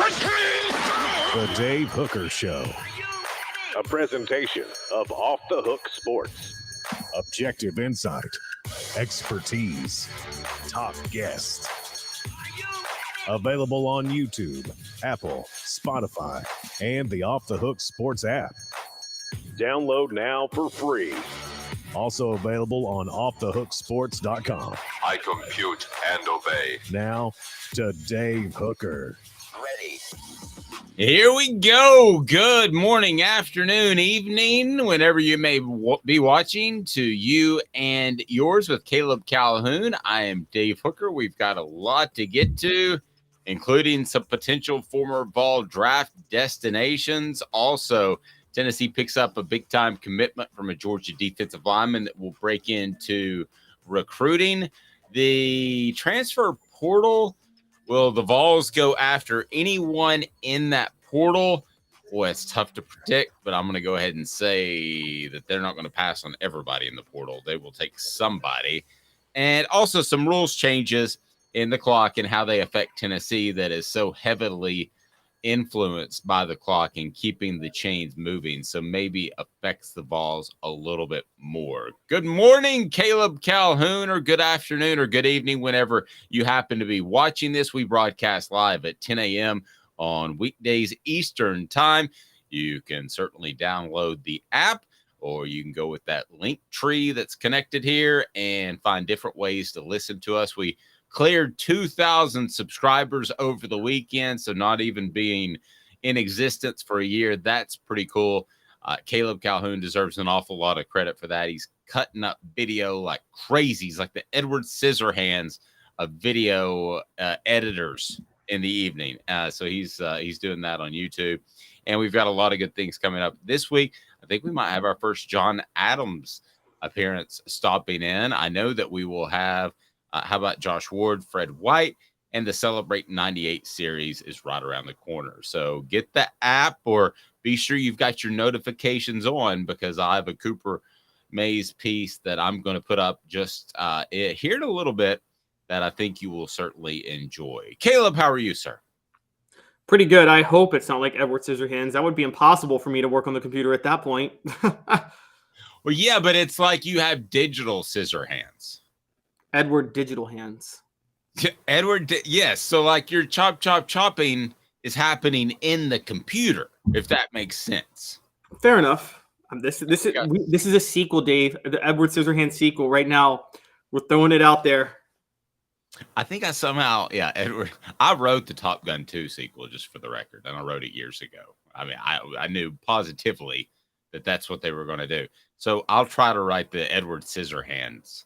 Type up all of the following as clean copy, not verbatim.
The Dave Hooker Show. A presentation of Off the Hook Sports. Objective insight, expertise, top guests. Available on YouTube, Apple, Spotify, and the Off the Hook Sports app. Download now for free. Also available on offthehooksports.com. I compute and obey. Now to Dave Hooker. Ready. Here we go. Good morning, afternoon, evening, whenever you may be watching, to you and yours with Caleb Caloun. I am Dave Hooker. We've got a lot to get to, including some potential former Vol draft destinations. Also, Tennessee picks up a big-time commitment from a Georgia defensive lineman that will break into recruiting. The transfer portal, will the Vols go after anyone in that portal? Boy, it's tough to predict, but I'm going to go ahead and say that they're not going to pass on everybody in the portal. They will take somebody. And also some rules changes in the clock and how they affect Tennessee that is so heavily influenced by the clock and keeping the chains moving, so maybe affects the Vols a little bit more. Good morning, Caleb Calhoun, or good afternoon or good evening whenever you happen to be watching this. We broadcast live at 10 a.m. on weekdays Eastern time. You can certainly download the app, or you can go with that link tree that's connected here and find different ways to listen to us. We cleared 2,000 subscribers over the weekend, so not even being in existence for a year. That's pretty cool. Caleb Calhoun deserves an awful lot of credit for that. He's cutting up video like crazy. He's like the Edward Scissorhands of video editors in the evening. So he's doing that on YouTube. And we've got a lot of good things coming up this week. I think we might have our first John Adams appearance stopping in. I know that we will have how about Josh Ward, Fred White, and the Celebrate 98 series is right around the corner. So get the app, or be sure you've got your notifications on, because I have a Cooper Mays piece that I'm going to put up just here in a little bit that I think you will certainly enjoy. Caleb, how are you, sir? Pretty good. I hope it's not like Edward Scissorhands. That would be impossible for me to work on the computer at that point. Well, yeah, but it's like you have digital scissor hands. Edward Digital Hands. Yes. So like your chopping is happening in the computer, if that makes sense. Fair enough. This is a sequel, Dave. The Edward Scissorhands sequel. Right now, we're throwing it out there. I think Edward. I wrote the Top Gun 2 sequel, just for the record, and I wrote it years ago. I mean, I knew positively that that's what they were going to do. So I'll try to write the Edward Scissorhands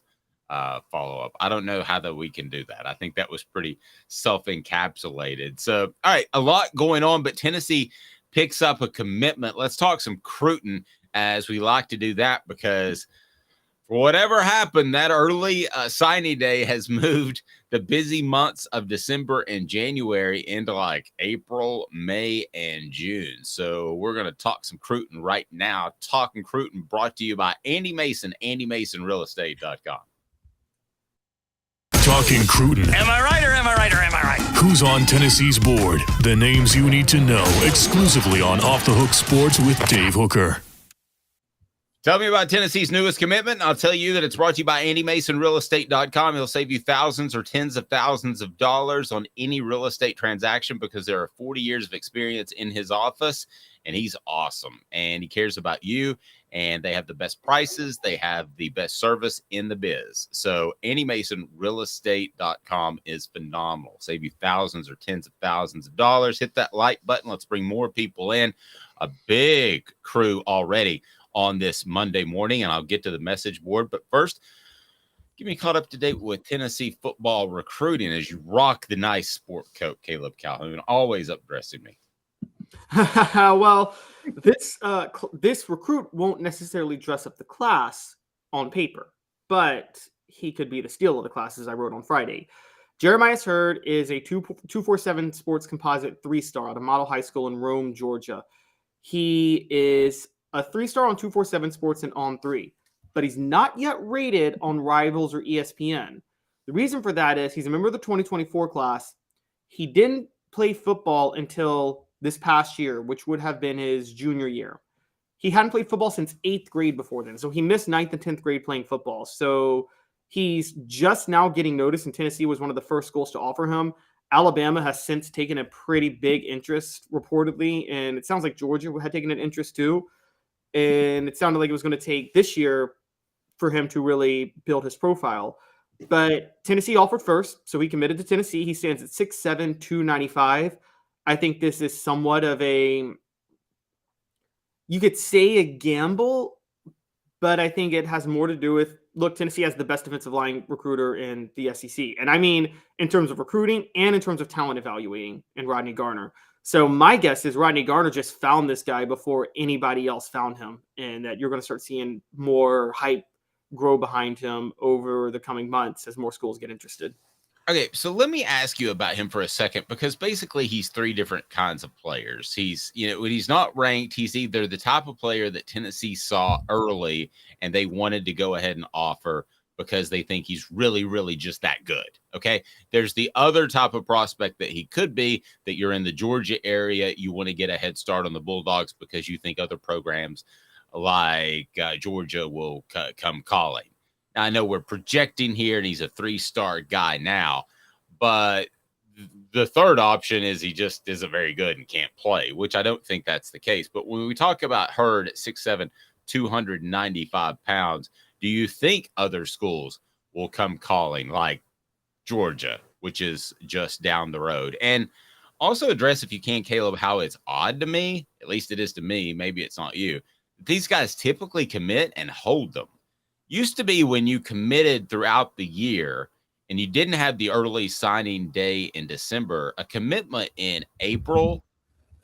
follow-up. I don't know how that we can do that. I think that was pretty self-encapsulated. So, all right, a lot going on, but Tennessee picks up a commitment. Let's talk some Cruton, as we like to do that, because for whatever happened, that early signing day has moved the busy months of December and January into like April, May, and June. So we're going to talk some Cruton right now. Talking Cruton brought to you by Andy Mason, AndyMasonRealEstate.com. Talking Cruton. Am I right or am I right or am I right? Who's on Tennessee's board? The names you need to know, exclusively on Off the Hook Sports with Dave Hooker. Tell me about Tennessee's newest commitment. I'll tell you that it's brought to you by AndyMasonRealEstate.com. He'll save you thousands or tens of thousands of dollars on any real estate transaction, because there are 40 years of experience in his office, and he's awesome. And he cares about you, and they have the best prices. They have the best service in the biz. So AndyMasonRealEstate.com is phenomenal. Save you thousands or tens of thousands of dollars. Hit that like button. Let's bring more people in. A big crew already on this Monday morning, and I'll get to the message board. But first, get me caught up to date with Tennessee football recruiting as you rock the nice sport coat, Caleb Calhoun, always updressing me. Well, this recruit won't necessarily dress up the class on paper, but he could be the steal of the class, as I wrote on Friday. Jeremias Heard is a 247 sports composite 3-star at a model high school in Rome, Georgia. He is a 3-star on 247 Sports and On3, but he's not yet rated on Rivals or ESPN. The reason for that is he's a member of the 2024 class. He didn't play football until this past year, which would have been his junior year. He hadn't played football since 8th grade before then. So he missed 9th and 10th grade playing football. So he's just now getting noticed, and Tennessee was one of the first schools to offer him. Alabama has since taken a pretty big interest, reportedly, and it sounds like Georgia had taken an interest too. And it sounded like it was going to take this year for him to really build his profile. But Tennessee offered first, so he committed to Tennessee. He stands at 6'7", 295. I think this is somewhat of a, you could say a gamble, but I think it has more to do with, look, Tennessee has the best defensive line recruiter in the SEC. And I mean, in terms of recruiting and in terms of talent evaluating, in Rodney Garner. So my guess is Rodney Garner just found this guy before anybody else found him, and that you're going to start seeing more hype grow behind him over the coming months as more schools get interested. Okay, so let me ask you about him for a second, because basically he's three different kinds of players. He's, when he's not ranked, he's either the type of player that Tennessee saw early and they wanted to go ahead and offer because they think he's really, really just that good. Okay, there's the other type of prospect that he could be, that you're in the Georgia area, you want to get a head start on the Bulldogs because you think other programs like Georgia will come calling. Now, I know we're projecting here and he's a 3-star guy now, but the third option is he just isn't very good and can't play, which I don't think that's the case. But when we talk about Heard at 6'7", 295 pounds, do you think other schools will come calling like Georgia, which is just down the road? And also address, if you can, Caleb, how it's odd to me, at least it is to me, maybe it's not you, these guys typically commit and hold them. Used to be when you committed throughout the year and you didn't have the early signing day in December, a commitment in April,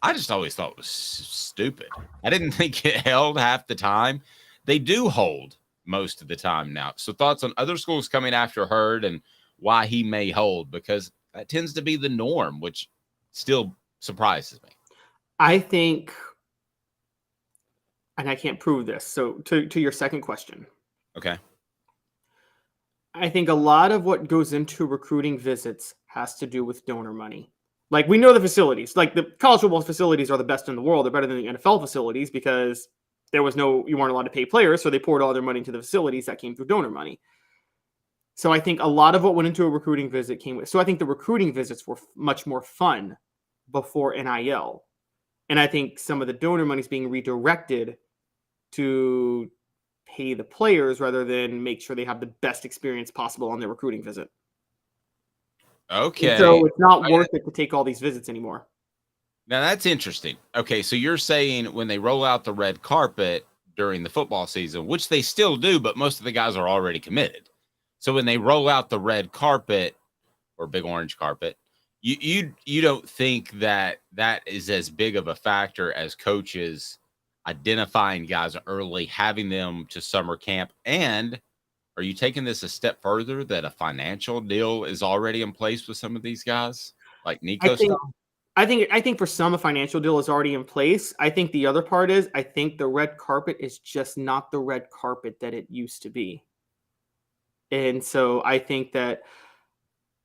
I just always thought was stupid. I didn't think it held half the time. They do hold most of the time now. So thoughts on other schools coming after Heard and why he may hold, because that tends to be the norm, which still surprises me. I think, and I can't prove this, so to your second question. Okay. I think a lot of what goes into recruiting visits has to do with donor money. Like, we know the facilities, like the college football facilities are the best in the world. They're better than the NFL facilities because you weren't allowed to pay players. So they poured all their money into the facilities that came through donor money. So I think a lot of what went into a recruiting visit came with. So I think the recruiting visits were much more fun before NIL. And I think some of the donor money is being redirected to pay the players rather than make sure they have the best experience possible on their recruiting visit. Okay. And so it's not worth it to take all these visits anymore. Now that's interesting. Okay, so you're saying when they roll out the red carpet during the football season, which they still do, but most of the guys are already committed. So when they roll out the red carpet or big orange carpet, you don't think that is as big of a factor as coaches identifying guys early, having them to summer camp? And are you taking this a step further that a financial deal is already in place with some of these guys, like Nico style? I think for some, a financial deal is already in place. I think the other part is, I think the red carpet is just not the red carpet that it used to be. And so I think that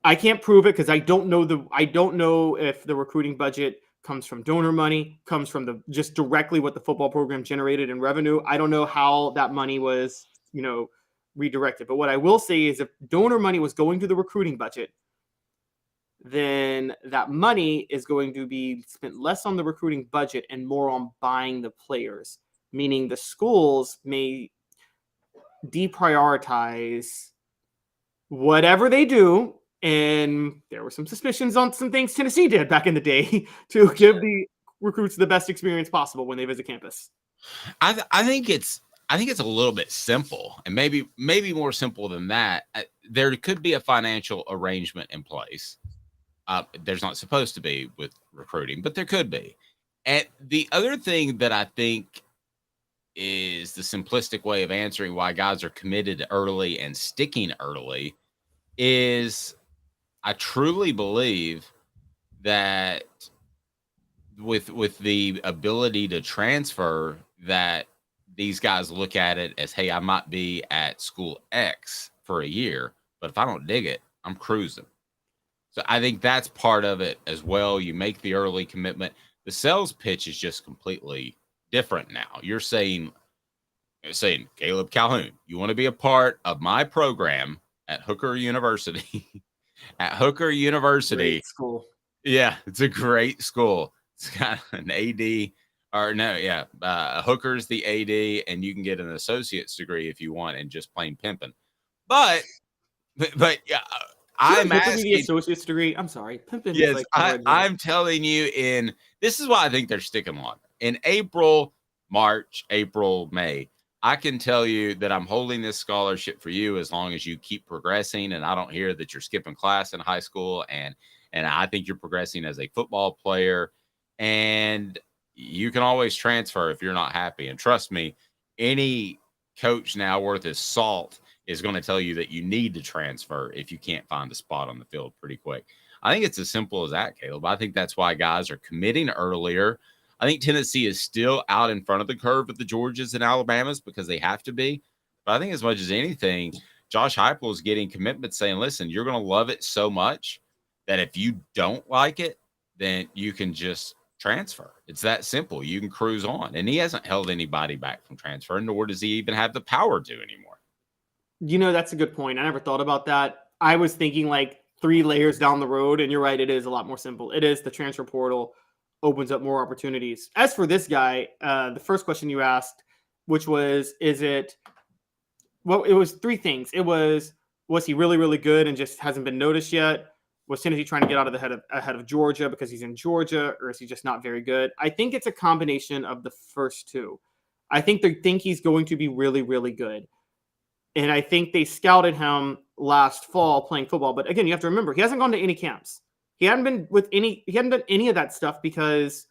I can't prove it because I don't know if the recruiting budget comes from donor money, comes from just directly what the football program generated in revenue. I don't know how that money was, redirected. But what I will say is, if donor money was going to the recruiting budget, then that money is going to be spent less on the recruiting budget and more on buying the players, meaning the schools may deprioritize whatever they do. And there were some suspicions on some things Tennessee did back in the day to give the recruits the best experience possible when they visit campus. I think it's a little bit simple, and maybe more simple than that. There could be a financial arrangement in place. There's not supposed to be with recruiting, but there could be. And the other thing that I think is the simplistic way of answering why guys are committed early and sticking early is, I truly believe that with the ability to transfer, that these guys look at it as, hey, I might be at school X for a year, but if I don't dig it, I'm cruising. So I think that's part of it as well. You make the early commitment. The sales pitch is just completely different now. You're saying, Caleb Calhoun, you want to be a part of my program at Hooker University. At Hooker University. Great school. Yeah, it's a great school. It's got an AD, Hooker's the AD, and you can get an associate's degree if you want, and just plain pimping. But yeah, I'm asking the associate's degree. I'm sorry, pimping. Yes, Is I'm telling you. This is why I think they're sticking longer. In April, March, April, May, I can tell you that I'm holding this scholarship for you as long as you keep progressing, and I don't hear that you're skipping class in high school, and I think you're progressing as a football player, and you can always transfer if you're not happy. And trust me, any coach now worth his salt is going to tell you that you need to transfer if you can't find a spot on the field pretty quick. I think it's as simple as that, Caleb. I think that's why guys are committing earlier. I think Tennessee is still out in front of the curve with the Georgias and Alabamas because they have to be. But I think as much as anything, Josh Heupel is getting commitments saying, listen, you're going to love it so much that if you don't like it, then you can just transfer. It's that simple. You can cruise on. And he hasn't held anybody back from transferring, nor does he even have the power to anymore. That's a good point. I never thought about that. I was thinking like 3 layers down the road, and you're right. It is a lot more simple. It is the transfer portal opens up more opportunities. As for this guy, the first question you asked, which was, it was 3 things. It was he really, really good and just hasn't been noticed yet? Was Tennessee trying to get out of the ahead of Georgia because he's in Georgia, or is he just not very good? I think it's a combination of the first 2. I think they think he's going to be really, really good. And I think they scouted him last fall playing football. But again, you have to remember, he hasn't gone to any camps. He hadn't done any of that stuff because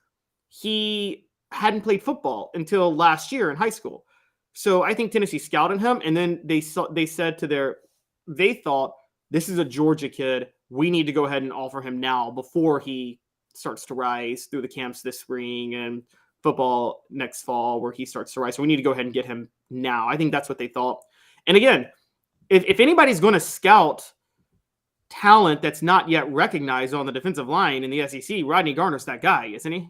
he hadn't played football until last year in high school. So I think Tennessee scouted him, and then they thought this is a Georgia kid. We need to go ahead and offer him now before he starts to rise through the camps this spring and football next fall where he starts to rise. So we need to go ahead and get him now. I think that's what they thought. And again, if anybody's going to scout talent that's not yet recognized on the defensive line in the SEC, Rodney Garner's that guy, isn't he?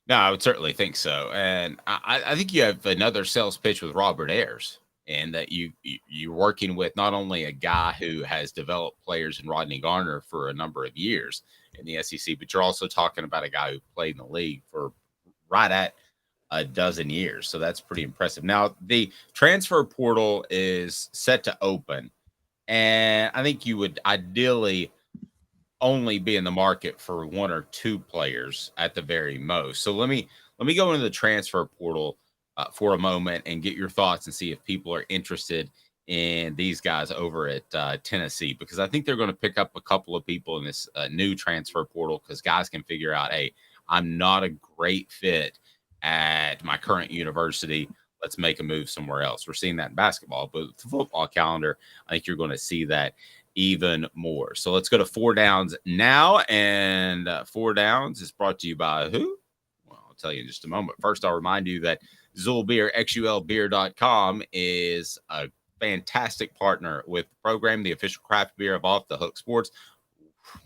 No, I would certainly think so. And I think you have another sales pitch with Robert Ayers, and that you're working with not only a guy who has developed players in Rodney Garner for a number of years in the SEC, but you're also talking about a guy who played in the league for right at a dozen years. So that's pretty impressive. Now, the transfer portal is set to open, and I think you would ideally only be in the market for 1 or 2 players at the very most. So let me go into the transfer portal for a moment and get your thoughts and see if people are interested in these guys over at Tennessee, because I think they're going to pick up a couple of people in this new transfer portal, because guys can figure out, hey, I'm not a great fit at my current university. Let's make a move somewhere else. We're seeing that in basketball, but with the football calendar, I think you're going to see that even more. So let's go to 4 Downs now. And 4 Downs is brought to you by who? Well, I'll tell you in just a moment. First, I'll remind you that Zul Beer, XULbeer.com, is a fantastic partner with the program, the official craft beer of Off the Hook Sports.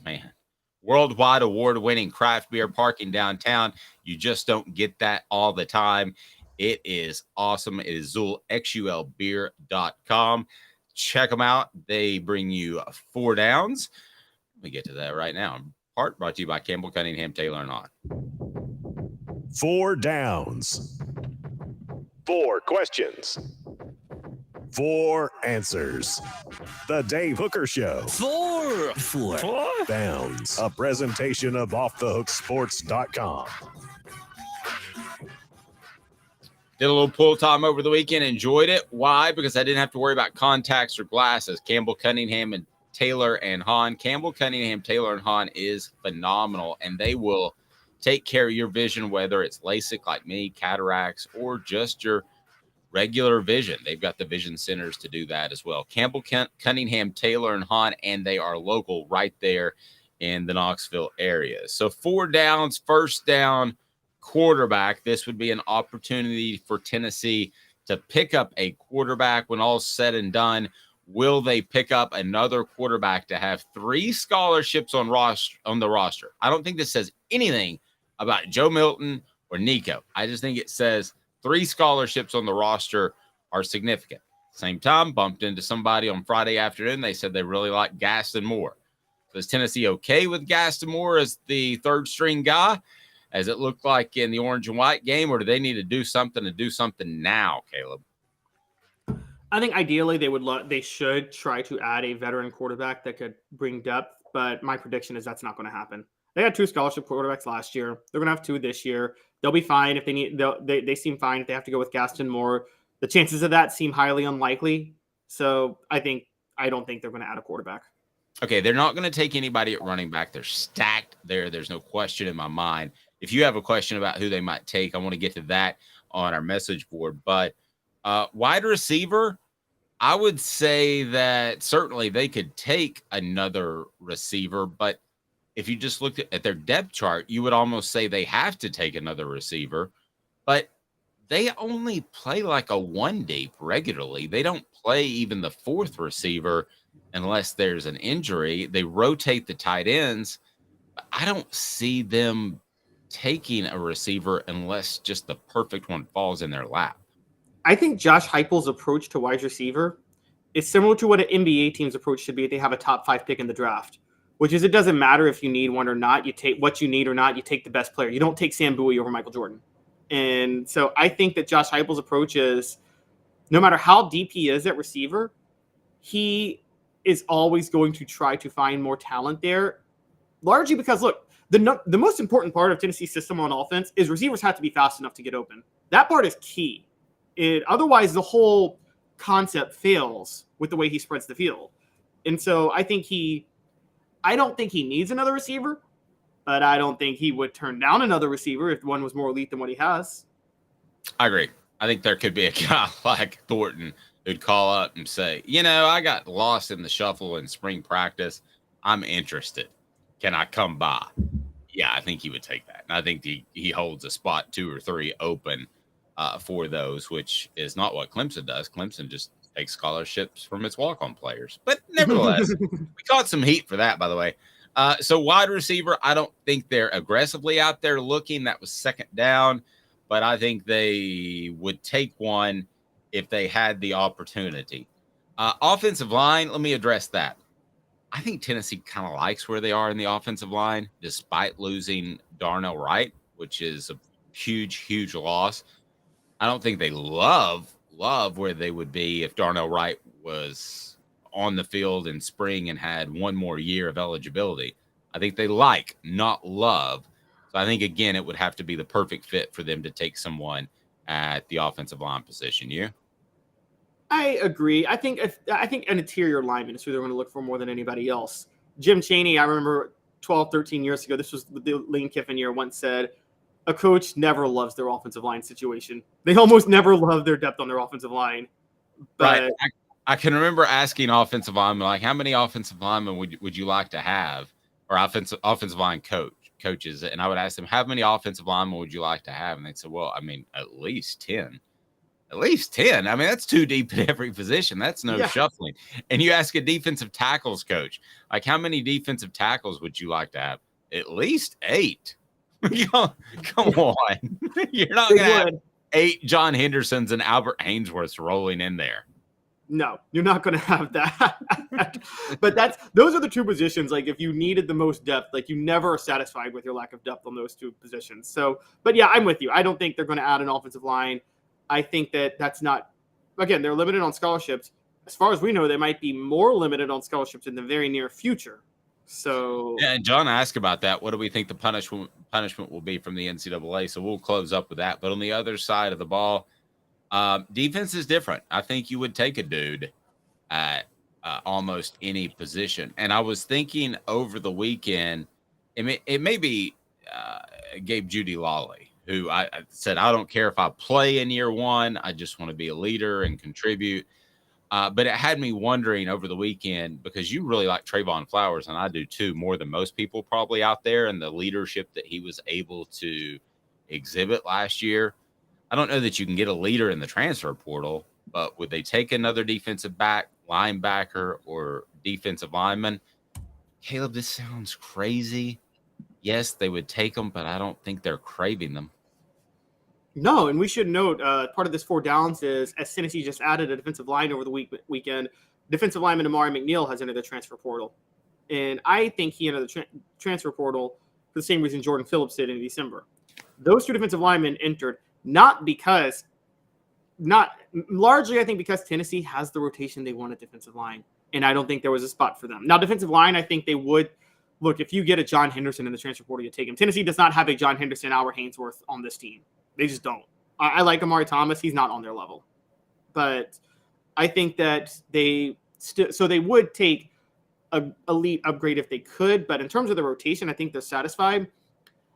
Man, worldwide award-winning craft beer parking downtown. You just don't get that all the time. It is awesome. It is Zul, XULbeer.com. Check them out. They bring you 4 Downs. Let me get to that right now. Part brought to you by Campbell, Cunningham, Taylor, and Hahn. 4 Downs. 4 questions. 4 answers. The Dave Hooker Show. 4 Downs. A presentation of OffTheHookSports.com. Did a little pool time over the weekend. Enjoyed it. Why? Because I didn't have to worry about contacts or glasses. Campbell, Cunningham, and Taylor and Hahn. Campbell, Cunningham, Taylor, and Hahn is phenomenal, and they will take care of your vision, whether it's LASIK like me, cataracts, or just your regular vision. They've got the vision centers to do that as well. Campbell, Cunningham, Taylor, and Hahn, and they are local right there in the Knoxville area. So 4 Downs, first down, quarterback. This would be an opportunity for Tennessee to pick up a quarterback when all's said and done. will they pick up another quarterback to have 3 scholarships on the roster? I don't think this says anything about Joe Milton or Nico. I just think it says 3 scholarships on the roster are significant. Same time, bumped into somebody on Friday afternoon. They said they really like Gaston Moore. Is Tennessee okay with Gaston Moore as the third string guy, as it looked like in the orange and white game, or do they need to do something now, Caleb? I think ideally they should try to add a veteran quarterback that could bring depth, but my prediction is that's not going to happen. They had 2 scholarship quarterbacks last year. They're going to have 2 this year. They'll be fine if they need. They seem fine if they have to go with Gaston Moore. The chances of that seem highly unlikely. So I don't think they're going to add a quarterback. Okay, they're not going to take anybody at running back. They're stacked there. There's no question in my mind. If you have a question about who they might take, I want to get to that on our message board. But wide receiver, I would say that certainly they could take another receiver. But if you just looked at their depth chart, you would almost say they have to take another receiver. But they only play like a 1 deep regularly. They don't play even the 4th receiver unless there's an injury. They rotate the tight ends. I don't see them taking a receiver unless just the perfect one falls in their lap. I think Josh Heupel's approach to wide receiver is similar to what an NBA team's approach should be if they have a top 5 pick in the draft, which is it doesn't matter if you need one or not. You take what you need or not. You take the best player. You don't take Sam Bowie over Michael Jordan. And so I think that Josh Heupel's approach is no matter how deep he is at receiver, he is always going to try to find more talent there, largely because, look, the most important part of Tennessee's system on offense is receivers have to be fast enough to get open. That part is key. Otherwise, the whole concept fails with the way he spreads the field. And so I don't think he needs another receiver, but I don't think he would turn down another receiver if one was more elite than what he has. I agree. I think there could be a guy like Thornton who'd call up and say, I got lost in the shuffle in spring practice. I'm interested. Can I come by? Yeah, I think he would take that. And I think he holds a spot 2 or 3 open for those, which is not what Clemson does. Clemson just takes scholarships from its walk-on players. But nevertheless, we caught some heat for that, by the way. So wide receiver, I don't think they're aggressively out there looking. That was second down. But I think they would take one if they had the opportunity. Offensive line, let me address that. I think Tennessee kind of likes where they are in the offensive line, despite losing Darnell Wright, which is a huge, huge loss. I don't think they love where they would be if Darnell Wright was on the field in spring and had one more year of eligibility. I think they like, not love. So I think, again, it would have to be the perfect fit for them to take someone at the offensive line position. You? I agree. I think an interior lineman is who they're going to look for more than anybody else. Jim Chaney, I remember 12, 13 years ago, this was the Lane Kiffin year, once said, a coach never loves their offensive line situation. They almost never love their depth on their offensive line. But right. I can remember asking offensive linemen, like, how many offensive linemen would you like to have, or offensive line coaches? And I would ask them, how many offensive linemen would you like to have? And they'd say, well, I mean, at least 10. At least 10. I mean, that's too deep at every position. That's no shuffling. And you ask a defensive tackles coach, like, how many defensive tackles would you like to have? At least 8. Come on. You're not going to have 8 John Hendersons and Albert Hainsworths rolling in there. No, you're not going to have that. But those are the 2 positions. Like, if you needed the most depth, like, you never are satisfied with your lack of depth on those 2 positions. So, but yeah, I'm with you. I don't think they're going to add an offensive line. I think that's not, again, they're limited on scholarships. As far as we know, they might be more limited on scholarships in the very near future. So, yeah, and John asked about that. What do we think the punishment will be from the NCAA? So we'll close up with that. But on the other side of the ball, defense is different. I think you would take a dude at almost any position. And I was thinking over the weekend, it may be Gabe Judy Lawley, who I said, I don't care if I play in year 1. I just want to be a leader and contribute. But it had me wondering over the weekend, because you really like Trayvon Flowers, and I do too, more than most people probably out there, and the leadership that he was able to exhibit last year. I don't know that you can get a leader in the transfer portal, but would they take another defensive back, linebacker, or defensive lineman? Caleb, this sounds crazy. Yes, they would take them, but I don't think they're craving them. No, and we should note part of this 4 downs is, as Tennessee just added a defensive line over the weekend, defensive lineman Amari McNeil has entered the transfer portal. And I think he entered the transfer portal for the same reason Jordan Phillips did in December. Those 2 defensive linemen entered largely, I think, because Tennessee has the rotation they want at defensive line. And I don't think there was a spot for them. Now, defensive line, I think they would. Look, if you get a John Henderson in the transfer portal, you take him. Tennessee does not have a John Henderson, Albert Haynesworth on this team. They just don't. I like Amari Thomas. He's not on their level. But I think that they would take an elite upgrade if they could. But in terms of the rotation, I think they're satisfied.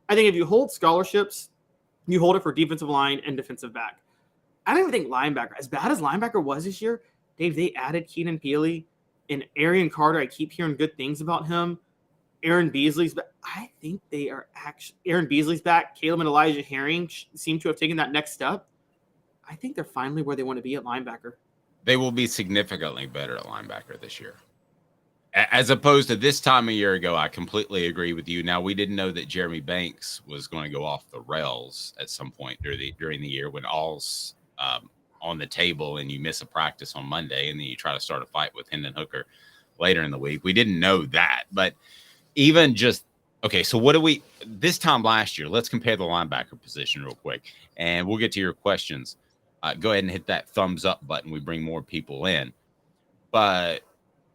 I think if you hold scholarships, you hold it for defensive line and defensive back. I don't even think linebacker, as bad as linebacker was this year, Dave, they added Keenan Peely and Arian Carter. I keep hearing good things about him. Aaron Beasley's back. I think they are actually Aaron Beasley's back. Caleb and Elijah Herring seem to have taken that next step. I think they're finally where they want to be at linebacker. They will be significantly better at linebacker this year. As opposed to this time a year ago, I completely agree with you. Now, we didn't know that Jeremy Banks was going to go off the rails at some point during the year when all's on the table and you miss a practice on Monday and then you try to start a fight with Hendon Hooker later in the week. We didn't know that, but even just, okay, so what do we, this time last year, let's compare the linebacker position real quick, and we'll get to your questions. Go ahead and hit that thumbs up button. We bring more people in. But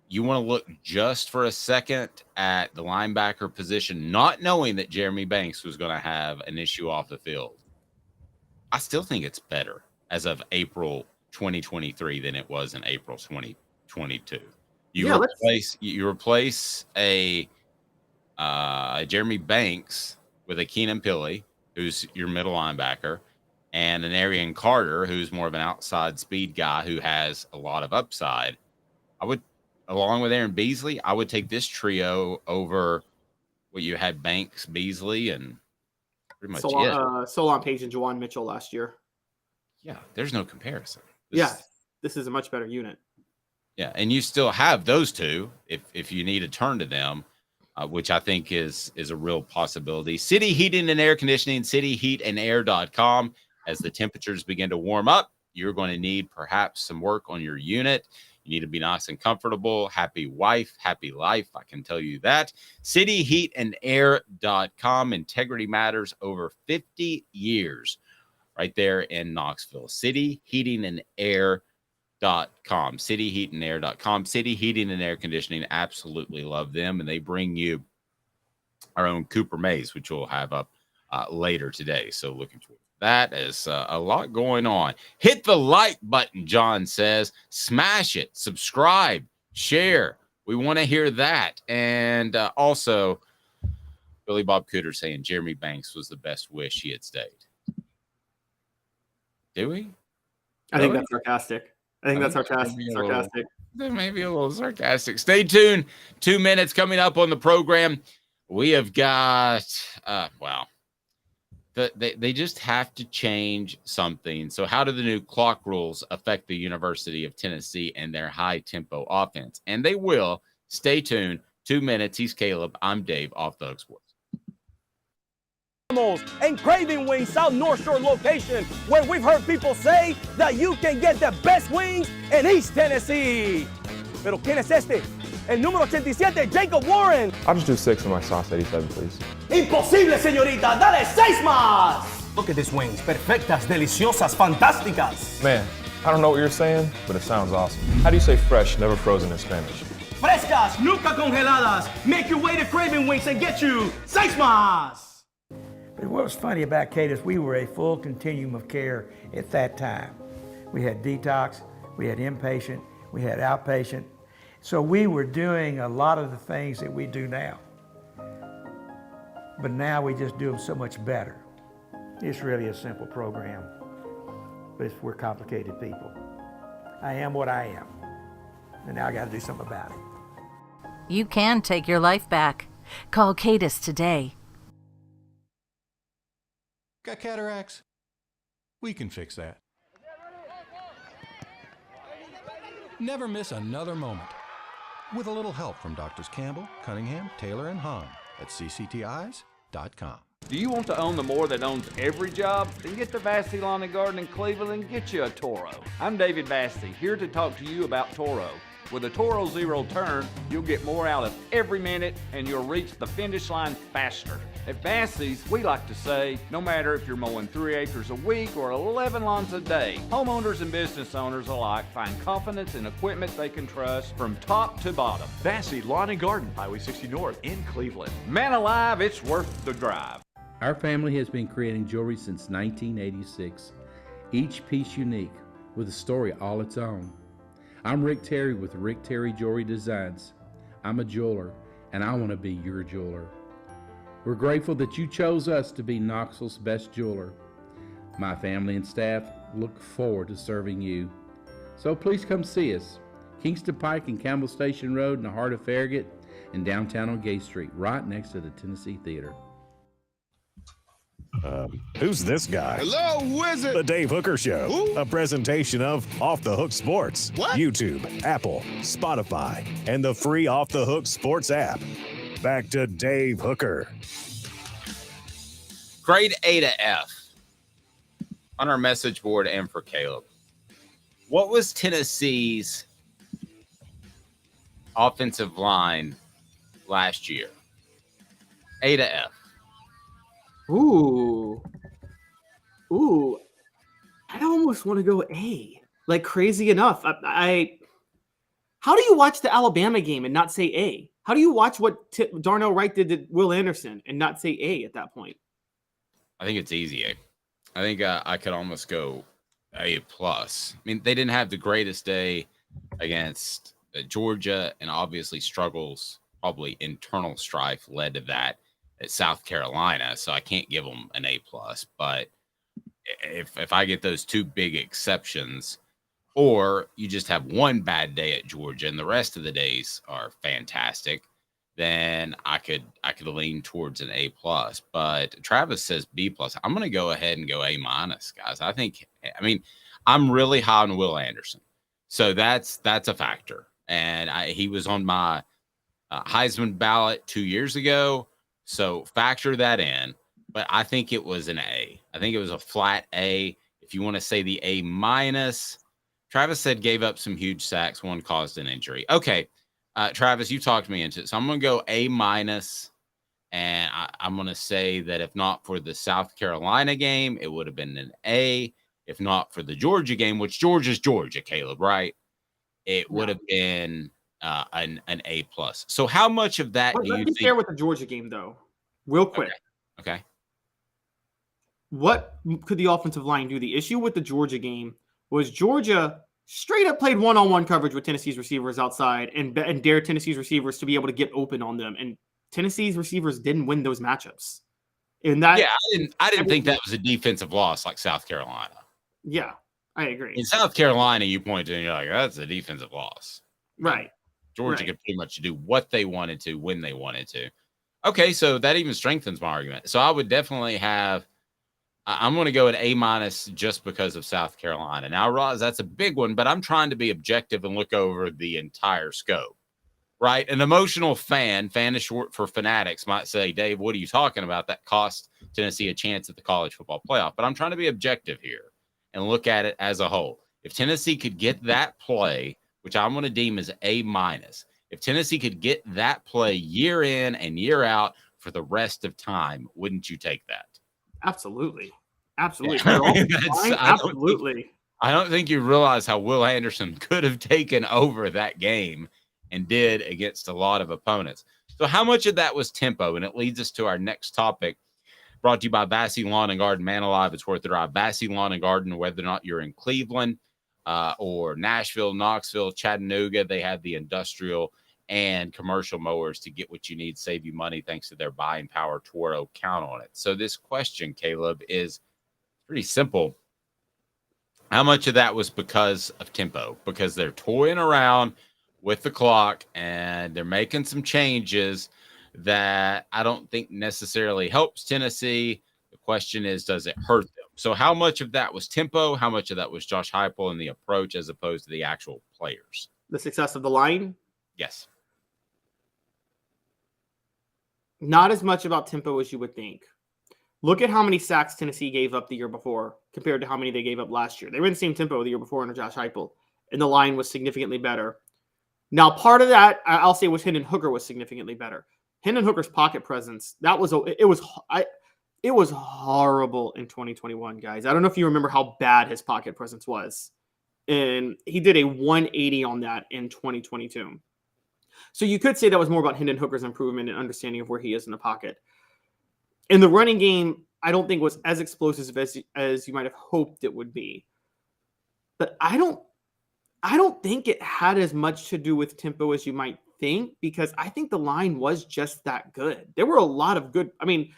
you want to look just for a second at the linebacker position, not knowing that Jeremy Banks was going to have an issue off the field. I still think it's better as of April 2023 than it was in April 2022. You replace a Jeremy Banks with a Keenan Peely, who's your middle linebacker, and an Arian Carter, who's more of an outside speed guy who has a lot of upside. I would, along with Aaron Beasley, I would take this trio over what you had Banks, Beasley, and pretty much Solon Page and Juwan Mitchell last year. Yeah, there's no comparison. This is a much better unit. Yeah, and you still have those two if you need to turn to them. Which I think is a real possibility. City Heating and Air Conditioning, cityheatandair.com. As the temperatures begin to warm up, you're going to need perhaps some work on your unit. You need to be nice and comfortable. Happy wife, happy life. I can tell you that. Cityheatandair.com. Integrity matters over 50 years right there in Knoxville. Cityheatandair.com. Cityheatandair.com. City Heating and Air Conditioning, absolutely love them, and they bring you our own Cooper Maze, which we'll have up later today. So looking forward to that. As a lot going on. Hit the like button, John says. Smash it. Subscribe. Share. We want to hear that. And also, Billy Bob Cooter saying Jeremy Banks was the best wish he had stayed. Do we? I think that's sarcastic. Sarcastic. That may be a little sarcastic. Stay tuned. 2 minutes coming up on the program. We have got, they just have to change something. So how do the new clock rules affect the University of Tennessee and their high-tempo offense? And they will. Stay tuned. 2 minutes. He's Caleb. I'm Dave, Off the Hook Sports. And Craving Wings South North Shore location, where we've heard people say that you can get the best wings in East Tennessee. Pero ¿quién es este? El número 87, Jacob Warren. I'll just do 6 on my sauce 87, please. Imposible, señorita. Dale 6 más. Look at these wings. Perfectas, deliciosas, fantásticas. Man, I don't know what you're saying, but it sounds awesome. How do you say fresh, never frozen in Spanish? Frescas, nunca congeladas. Make your way to Craving Wings and get you 6 más. But what was funny about Kate is we were a full continuum of care at that time. We had detox, we had inpatient, we had outpatient. So we were doing a lot of the things that we do now. But now we just do them so much better. It's really a simple program, but we're complicated people. I am what I am, and now I got to do something about it. You can take your life back. Call Cadis today. Got cataracts? We can fix that. Never miss another moment. With a little help from Doctors Campbell, Cunningham, Taylor, and Hahn at cctis.com. Do you want to own the more that owns every job? Then get to Vassey Lawn and Garden in Cleveland and get you a Toro. I'm David Vassey, here to talk to you about Toro. With a Toro Zero Turn, you'll get more out of every minute and you'll reach the finish line faster. At Vassey's, we like to say, no matter if you're mowing 3 acres a week or 11 lawns a day, homeowners and business owners alike find confidence in equipment they can trust from top to bottom. Vassey Lawn and Garden, Highway 60 North in Cleveland. Man alive, it's worth the drive. Our family has been creating jewelry since 1986, each piece unique with a story all its own. I'm Rick Terry with Rick Terry Jewelry Designs. I'm a jeweler, and I want to be your jeweler. We're grateful that you chose us to be Knoxville's best jeweler. My family and staff look forward to serving you. So please come see us. Kingston Pike and Campbell Station Road in the heart of Farragut and downtown on Gay Street, right next to the Tennessee Theater. Who's this guy? Hello, who is it? The Dave Hooker Show. Who? A presentation of Off the Hook Sports. What? YouTube, Apple, Spotify, and the free Off the Hook Sports app. Back to Dave Hooker. Grade A to F on our message board and for Caleb. What was Tennessee's offensive line last year? A to F. Ooh. I almost want to go A. Like, crazy enough. How do you watch the Alabama game and not say A? How do you watch what Darnell Wright did to Will Anderson and not say A at that point? I think it's easy A. I think I could almost go A plus. I mean, they didn't have the greatest day against Georgia, and obviously struggles, probably internal strife led to that at South Carolina, so I can't give them an A plus. But if I get those two big exceptions, or you just have one bad day at Georgia and the rest of the days are fantastic, then I could lean towards an A plus. But Travis says B plus. I'm going to go ahead and go A minus, guys. I mean, I'm really high on Will Anderson, so that's a factor. And he was on my Heisman ballot 2 years ago. So factor that in, but I think it was an A. I think it was a flat A. If you want to say the A minus, Travis said gave up some huge sacks. One caused an injury. Okay, Travis, you talked me into it. So I'm going to go A minus, and I'm going to say that if not for the South Carolina game, it would have been an A. If not for the Georgia game, which Georgia's Georgia, Caleb, right? It would have been an A plus. So how much of that do you think? Let me share with the Georgia game, though, real quick. Okay. What could the offensive line do? The issue with the Georgia game was Georgia straight up played one-on-one coverage with Tennessee's receivers outside and dared Tennessee's receivers to be able to get open on them. And Tennessee's receivers didn't win those matchups. And that, I didn't think that was a defensive loss like South Carolina. Yeah, I agree. In South Carolina, you point to and you're like, that's a defensive loss. Right. Georgia could pretty much do what they wanted to when they wanted to. Okay, so that even strengthens my argument. So I would definitely have I'm going to go at A minus just because of South Carolina. Now, Roz, that's a big one, but I'm trying to be objective and look over the entire scope, right? An emotional fan is short for fanatics, might say, Dave, what are you talking about? That cost Tennessee a chance at the college football playoff. But I'm trying to be objective here and look at it as a whole. If Tennessee could get that play, which I'm going to deem as A minus, if Tennessee could get that play year in and year out for the rest of time, wouldn't you take that? Absolutely. Absolutely. Yeah, absolutely. I don't think you realize how Will Anderson could have taken over that game and did against a lot of opponents. So how much of that was tempo? And it leads us to our next topic, brought to you by Vassey Lawn and Garden. Man alive, it's worth the drive. Vassey Lawn and Garden, whether or not you're in Cleveland or Nashville, Knoxville, Chattanooga, they have the industrial and commercial mowers to get what you need, save you money thanks to their buying power. Toro, count on it. So this question, Caleb, is pretty simple. How much of that was because of tempo? Because they're toying around with the clock and they're making some changes that I don't think necessarily helps Tennessee. The question is, does it hurt them? So how much of that was tempo? How much of that was Josh Heupel and the approach as opposed to the actual players? The success of the line? Yes. Not as much about tempo as you would think. Look at how many sacks Tennessee gave up the year before compared to how many they gave up last year. They were in the same tempo the year before under Josh Heupel, and the line was significantly better. Now, part of that, I'll say, was Hendon Hooker was significantly better. Hendon Hooker's pocket presence, it was horrible in 2021, guys. I don't know if you remember how bad his pocket presence was. And he did a 180 on that in 2022. So you could say that was more about Hendon Hooker's improvement and understanding of where he is in the pocket. In the running game, I don't think was as explosive as you might have hoped it would be. But I don't think it had as much to do with tempo as you might think, because I think the line was just that good. There were a lot of good. I mean,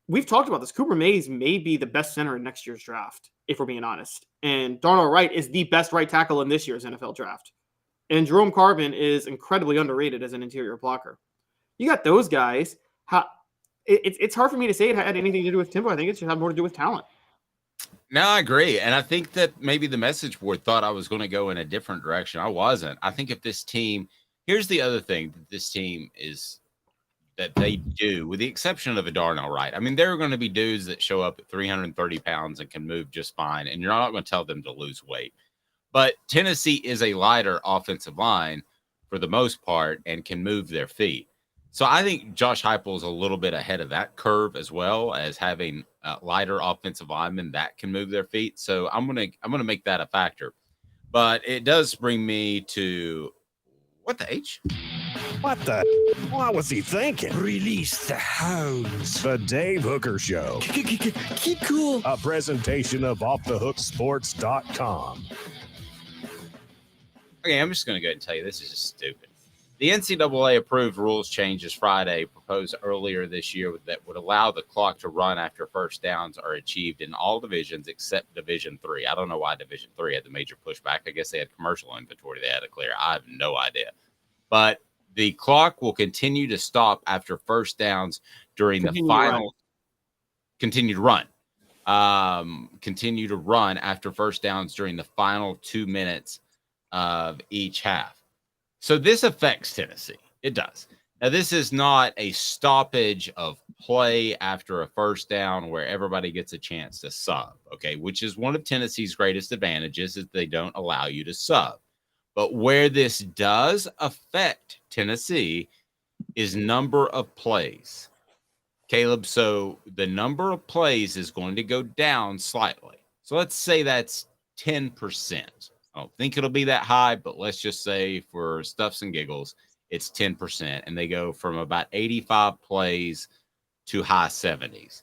we've talked about this. Cooper Mays may be the best center in next year's draft, if we're being honest. And Darnell Wright is the best right tackle in this year's NFL draft. And Jerome Carvin is incredibly underrated as an interior blocker. You got those guys. It's hard for me to say it had anything to do with tempo. I think it should have more to do with talent. No, I agree. And I think that maybe the message board thought I was going to go in a different direction. I wasn't. I think if this team, here's the other thing that this team is that they do, with the exception of a Darnell Wright. I mean, there are going to be dudes that show up at 330 pounds and can move just fine, and you're not going to tell them to lose weight. But Tennessee is a lighter offensive line for the most part and can move their feet. So I think Josh Heupel is a little bit ahead of that curve, as well as having lighter offensive linemen that can move their feet. So I'm gonna make that a factor. But it does bring me to what the H? What the? What was he thinking? Release the hounds. The Dave Hooker Show. Keep cool. A presentation of OffTheHookSports.com. Okay, I'm just going to go ahead and tell you this is just stupid. The NCAA approved rules changes Friday proposed earlier this year that would allow the clock to run after first downs are achieved in all divisions except Division III. I don't know why Division III had the major pushback. I guess they had commercial inventory they had to clear. I have no idea. But the clock will continue to stop after first downs during the final. Continue to run. Continue to run after first downs during the final 2 minutes of each half. So this affects Tennessee. It does. Now, this is not a stoppage of play after a first down where everybody gets a chance to sub, okay, which is one of Tennessee's greatest advantages is they don't allow you to sub. But where this does affect Tennessee is number of plays. Caleb, so the number of plays is going to go down slightly. So let's say that's 10%. I don't think it'll be that high, but let's just say for stuffs and giggles, it's 10%. And they go from about 85 plays to high 70s.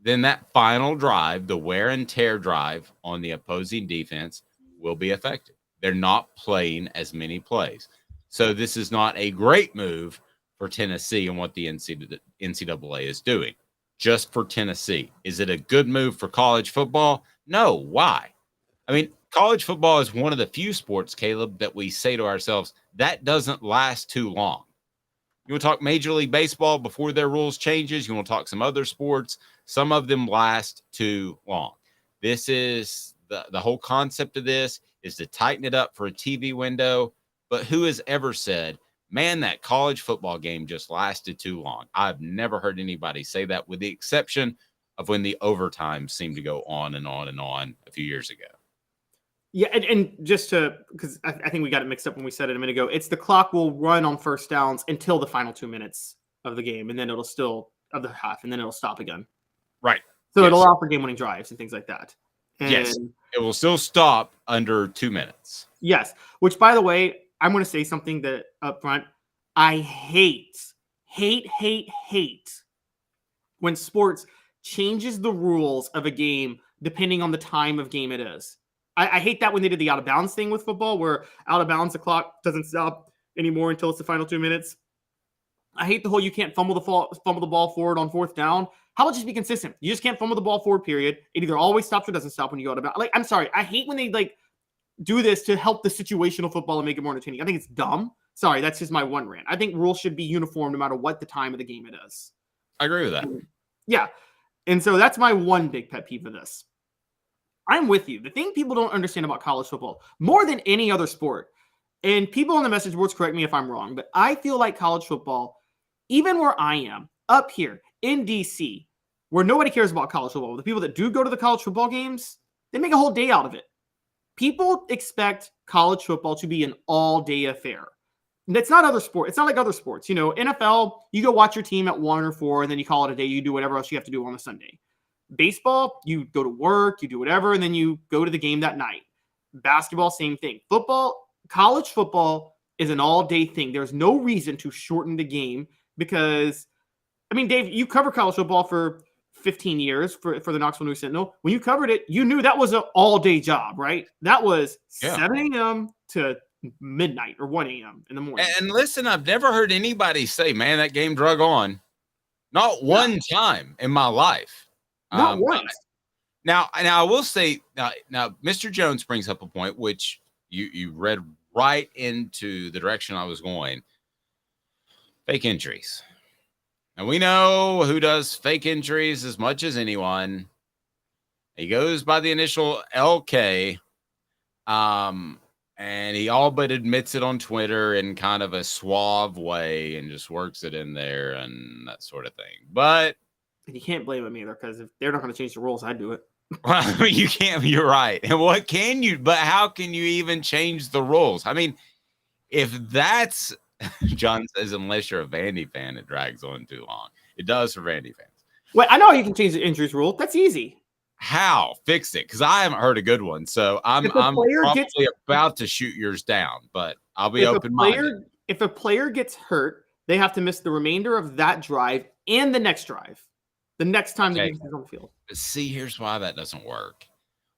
Then that final drive, the wear and tear drive on the opposing defense, will be affected. They're not playing as many plays. So this is not a great move for Tennessee and what the NCAA is doing. Just for Tennessee. Is it a good move for college football? No. Why? I mean, college football is one of the few sports, Caleb, that we say to ourselves, that doesn't last too long. You want to talk Major League Baseball before their rules changes? You want to talk some other sports? Some of them last too long. This is the whole concept of this is to tighten it up for a TV window. But who has ever said, man, that college football game just lasted too long? I've never heard anybody say that, with the exception of when the overtime seemed to go on and on and on a few years ago. Yeah, and just to, because I think we got it mixed up when we said it a minute ago, it's the clock will run on first downs until the final 2 minutes of the game, and then it'll still, of the half, and then it'll stop again. Right. So it'll allow for game-winning drives and things like that. And yes, it will still stop under 2 minutes. Yes, which, by the way, I'm going to say something that up front, I hate when sports changes the rules of a game depending on the time of game it is. I hate that when they did the out-of-bounds thing with football, where out-of-bounds, the clock doesn't stop anymore until it's the final 2 minutes. I hate the whole you can't fumble the ball forward on fourth down. How about just be consistent? You just can't fumble the ball forward, period. It either always stops or doesn't stop when you go out-of-bounds. Like, I'm sorry. I hate when they, do this to help the situational football and make it more entertaining. I think it's dumb. Sorry, that's just my one rant. I think rules should be uniform no matter what the time of the game it is. I agree with that. Yeah. And so that's my one big pet peeve of this. I'm with you. The thing people don't understand about college football, more than any other sport, and people on the message boards correct me if I'm wrong, but I feel like college football, even where I am, up here in DC, where nobody cares about college football, the people that do go to the college football games, they make a whole day out of it. People expect college football to be an all-day affair. It's not other sport. It's not like other sports. NFL, you go watch your team at 1 or 4, and then you call it a day. You do whatever else you have to do on a Sunday. Baseball, you go to work, you do whatever, and then you go to the game that night. Basketball, same thing. Football, college football is an all-day thing. There's no reason to shorten the game because, Dave, you cover college football for 15 years for the Knoxville News Sentinel. When you covered it, you knew that was an all-day job, right? That was 7 a.m. to midnight or 1 a.m. in the morning. And listen, I've never heard anybody say, man, that game drug on. Not one time in my life. Not once. Now, I will say, now, Mr. Jones brings up a point which you read right into the direction I was going. Fake injuries. And we know who does fake injuries as much as anyone. He goes by the initial LK. And he all but admits it on Twitter in kind of a suave way and just works it in there and that sort of thing. But you can't blame him either, because if they're not going to change the rules, I'd do it. Well, you can't. You're right. And what can you? But how can you even change the rules? If that's John says, unless you're a Vandy fan, it drags on too long. It does for Vandy fans. Wait, I know you can change the injuries rule. That's easy. How? Fix it, because I haven't heard a good one. So I'm probably about to shoot yours down, but I'll be open-minded. If a player gets hurt, they have to miss the remainder of that drive and the next drive. The next time the game is on the field. See, here's why that doesn't work.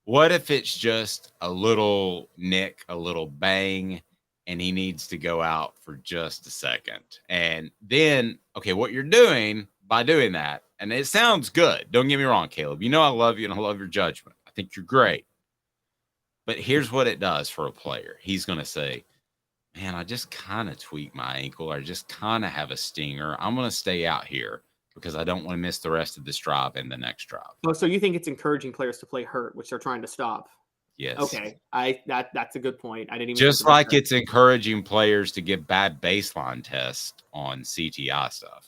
What if it's just a little nick, a little bang, and he needs to go out for just a second? And then, what you're doing by doing that, and it sounds good. Don't get me wrong, Caleb. You know I love you and I love your judgment. I think you're great. But here's what it does for a player. He's going to say, man, I just kind of tweaked my ankle, or I just kind of have a stinger. I'm going to stay out here because I don't want to miss the rest of this drive and the next drive. Oh, so you think it's encouraging players to play hurt, which they're trying to stop? Yes. Okay. That's a good point. I didn't even just like it's encouraging players to give bad baseline tests on CTI stuff.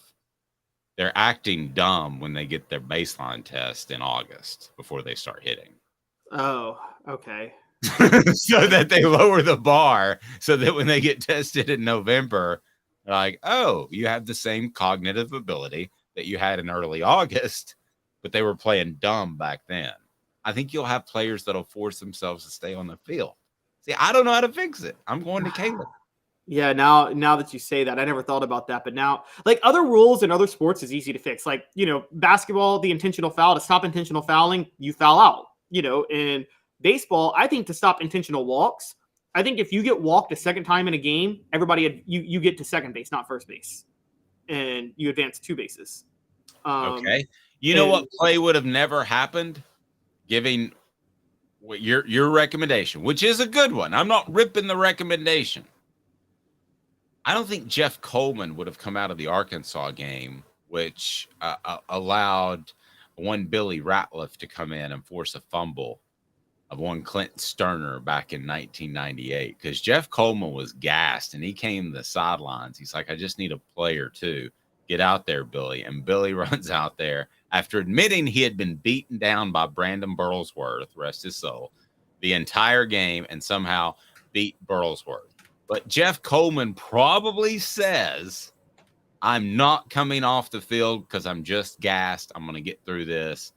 They're acting dumb when they get their baseline test in August before they start hitting. Oh, okay. So that they lower the bar so that when they get tested in November, they're like, oh, you have the same cognitive ability that you had in early August, but they were playing dumb back then. I think you'll have players that'll force themselves to stay on the field. See, I don't know how to fix it. I'm going to Caleb. Yeah, now that you say that, I never thought about that. But now, like other rules in other sports is easy to fix. Like, basketball, the intentional foul, to stop intentional fouling, you foul out. In baseball, I think to stop intentional walks, I think if you get walked a second time in a game, you get to second base, not first base. And you advance 2 bases. Okay. You know what play would have never happened? Giving your recommendation, which is a good one. I'm not ripping the recommendation. I don't think Jeff Coleman would have come out of the Arkansas game, which allowed one Billy Ratliff to come in and force a fumble of one Clinton Sterner back in 1998, because Jeff Coleman was gassed and he came to the sidelines. He's like, I just need a play or two. Get out there, Billy. And Billy runs out there after admitting he had been beaten down by Brandon Burlsworth, rest his soul, the entire game, and somehow beat Burlsworth. But Jeff Coleman probably says, I'm not coming off the field because I'm just gassed. I'm going to get through this.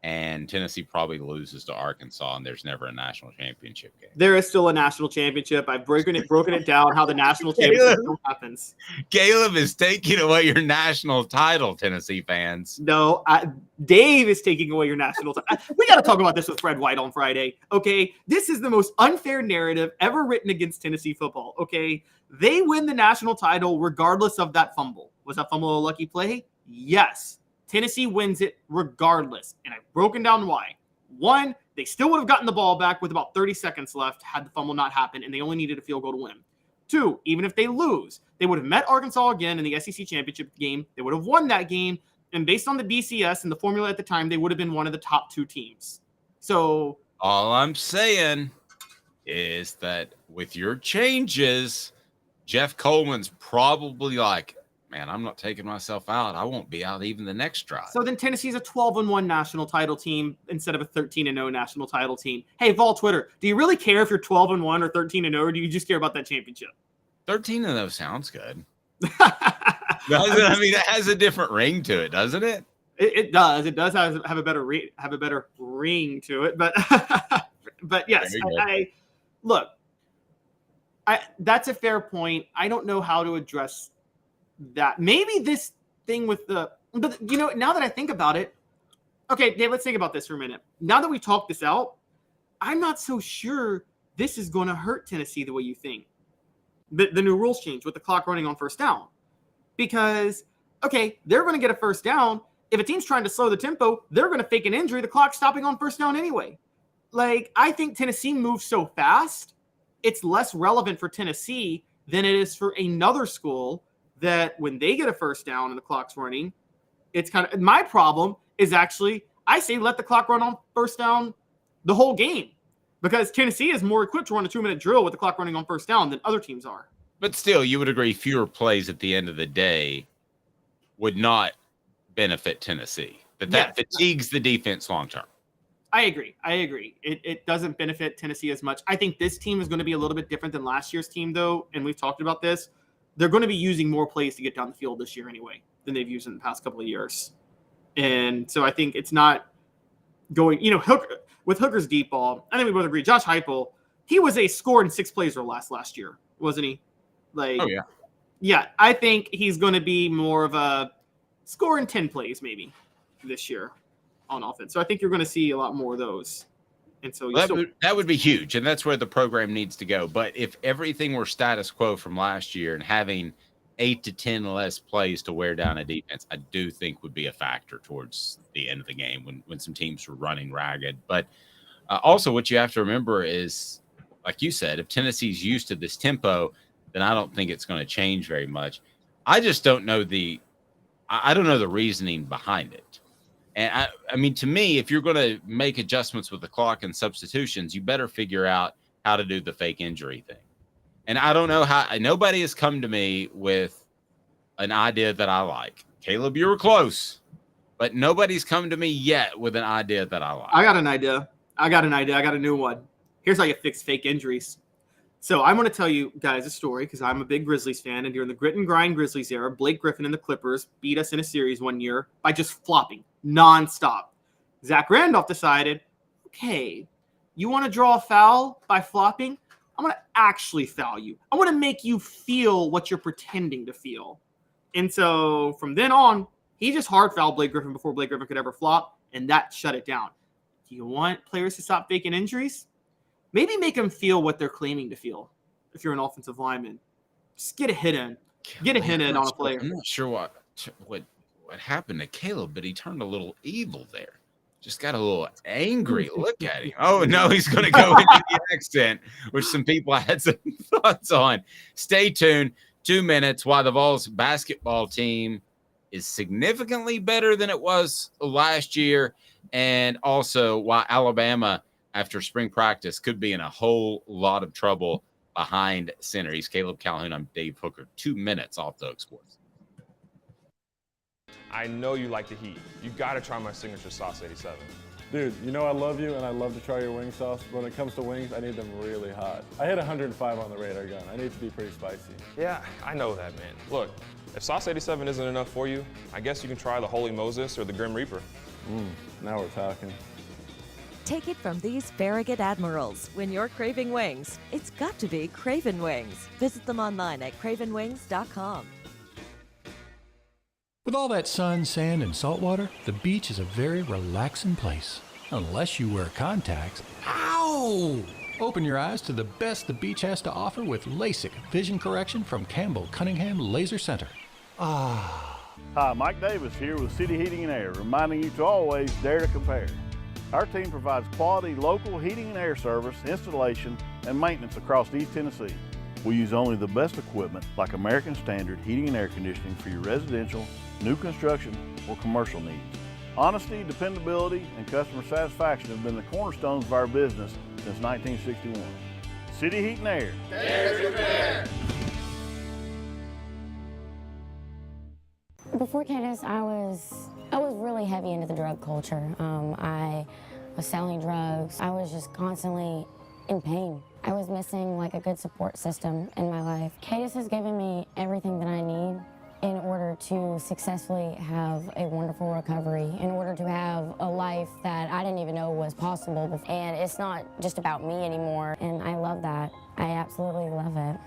And Tennessee probably loses to Arkansas, and there's never a national championship game. There is still a national championship. I've broken it down how the national championship happens. Caleb is taking away your national title, Tennessee fans. No, Dave is taking away your national title. We got to talk about this with Fred White on Friday. Okay, this is the most unfair narrative ever written against Tennessee football. Okay, they win the national title regardless of that fumble. Was that fumble a lucky play? Yes. Tennessee wins it regardless, and I've broken down why. 1, they still would have gotten the ball back with about 30 seconds left had the fumble not happened, and they only needed a field goal to win. 2, even if they lose, they would have met Arkansas again in the SEC championship game. They would have won that game, and based on the BCS and the formula at the time, they would have been one of the top 2 teams. So All I'm saying is that with your changes, Jeff Coleman's probably like, man, I'm not taking myself out. I won't be out even the next drive. So then Tennessee's a 12-1 national title team instead of a 13-0 national title team. Hey, Vol Twitter, do you really care if you're 12-1 or 13-0, or do you just care about that championship? 13-0 sounds good. I mean, it has a different ring to it, doesn't it? It does. It does have a better ring to it. But but yes, that's a fair point. I don't know how to address that. Maybe this thing with but now that I think about it, okay, Dave, let's think about this for a minute. Now that we talked this out, I'm not so sure this is going to hurt Tennessee the way you think. The new rules change with the clock running on first down. Because, okay, they're going to get a first down. If a team's trying to slow the tempo, they're going to fake an injury. The clock's stopping on first down anyway. Like, I think Tennessee moves so fast, it's less relevant for Tennessee than it is for another school that when they get a first down and the clock's running, it's kind of – my problem is actually I say let the clock run on first down the whole game because Tennessee is more equipped to run a 2-minute drill with the clock running on first down than other teams are. But still, you would agree fewer plays at the end of the day would not benefit Tennessee. That fatigues the defense long term. I agree. It doesn't benefit Tennessee as much. I think this team is going to be a little bit different than last year's team, though, and we've talked about this. They're going to be using more plays to get down the field this year anyway than they've used in the past couple of years. And so I think it's not going – with Hooker's deep ball, I think we both agree. Josh Heupel, he was a score in 6 plays or less last year, wasn't he? Yeah, I think he's going to be more of a score in 10 plays maybe this year on offense. So I think you're going to see a lot more of those. And so that would be huge, and that's where the program needs to go. But if everything were status quo from last year and having 8 to 10 less plays to wear down a defense, I do think would be a factor towards the end of the game when some teams were running ragged. But also what you have to remember is, like you said, if Tennessee's used to this tempo, then I don't think it's going to change very much. I just don't know the reasoning behind it. And I mean, to me, if you're going to make adjustments with the clock and substitutions, you better figure out how to do the fake injury thing. And I don't know how. Nobody has come to me with an idea that I like. Caleb, you were close, but nobody's come to me yet with an idea that I like. I got an idea. I got a new one. Here's how you fix fake injuries. So I'm going to tell you guys a story because I'm a big Grizzlies fan. And during the grit and grind Grizzlies era, Blake Griffin and the Clippers beat us in a series one year by just flopping nonstop. Zach Randolph decided, okay, you want to draw a foul by flopping? I'm going to actually foul you. I want to make you feel what you're pretending to feel. And so from then on, he just hard fouled Blake Griffin before Blake Griffin could ever flop, and that shut it down. Do you want players to stop faking injuries? Maybe make them feel what they're claiming to feel. If you're an offensive lineman, just get a hit in. Get a hit in on a player. I'm not sure what happened to Caleb, but he turned a little evil there. Just got a little angry. Look at him. Oh, no, he's going to go into the accent, which some people had some thoughts on. Stay tuned. 2 minutes while the Vols basketball team is significantly better than it was last year, and also why Alabama, after spring practice, could be in a whole lot of trouble behind center. He's Caleb Caloun. I'm Dave Hooker. 2 minutes off the Hook Sports. I know you like the heat. You got to try my signature sauce 87. Dude, you know I love you and I love to try your wing sauce. But when it comes to wings, I need them really hot. I hit 105 on the radar gun. I need to be pretty spicy. Yeah, I know that, man. Look, if sauce 87 isn't enough for you, I guess you can try the Holy Moses or the Grim Reaper. Now we're talking. Take it from these Farragut Admirals. When you're craving wings, it's got to be Craven Wings. Visit them online at cravenwings.com. With all that sun, sand, and salt water, the beach is a very relaxing place. Unless you wear contacts. Ow! Open your eyes to the best the beach has to offer with LASIK vision correction from Campbell Cunningham Laser Center. Hi, Mike Davis here with City Heating and Air, reminding you to always dare to compare. Our team provides quality local heating and air service, installation, and maintenance across East Tennessee. We use only the best equipment like American Standard heating and air conditioning for your residential, new construction, or commercial needs. Honesty, dependability, and customer satisfaction have been the cornerstones of our business since 1961. City Heat and Air. There's your bear. Before Cadis, I was really heavy into the drug culture. I was selling drugs. I was just constantly in pain. I was missing like a good support system in my life. Cadis has given me everything that I need in order to successfully have a wonderful recovery, in order to have a life that I didn't even know was possible. And it's not just about me anymore, and I love that. I absolutely love it.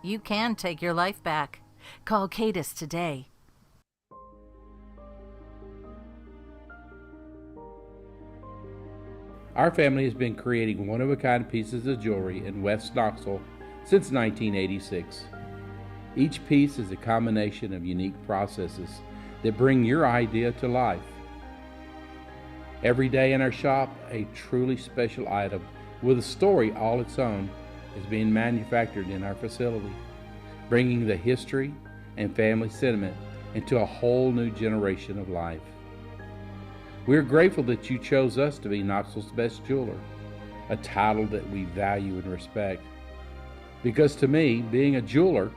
You can take your life back. Call Cadis today. Our family has been creating one-of-a-kind pieces of jewelry in West Knoxville since 1986. Each piece is a combination of unique processes that bring your idea to life. Every day in our shop, a truly special item with a story all its own is being manufactured in our facility, bringing the history and family sentiment into a whole new generation of life. We're grateful that you chose us to be Knoxville's best jeweler, a title that we value and respect. Because to me, being a jeweler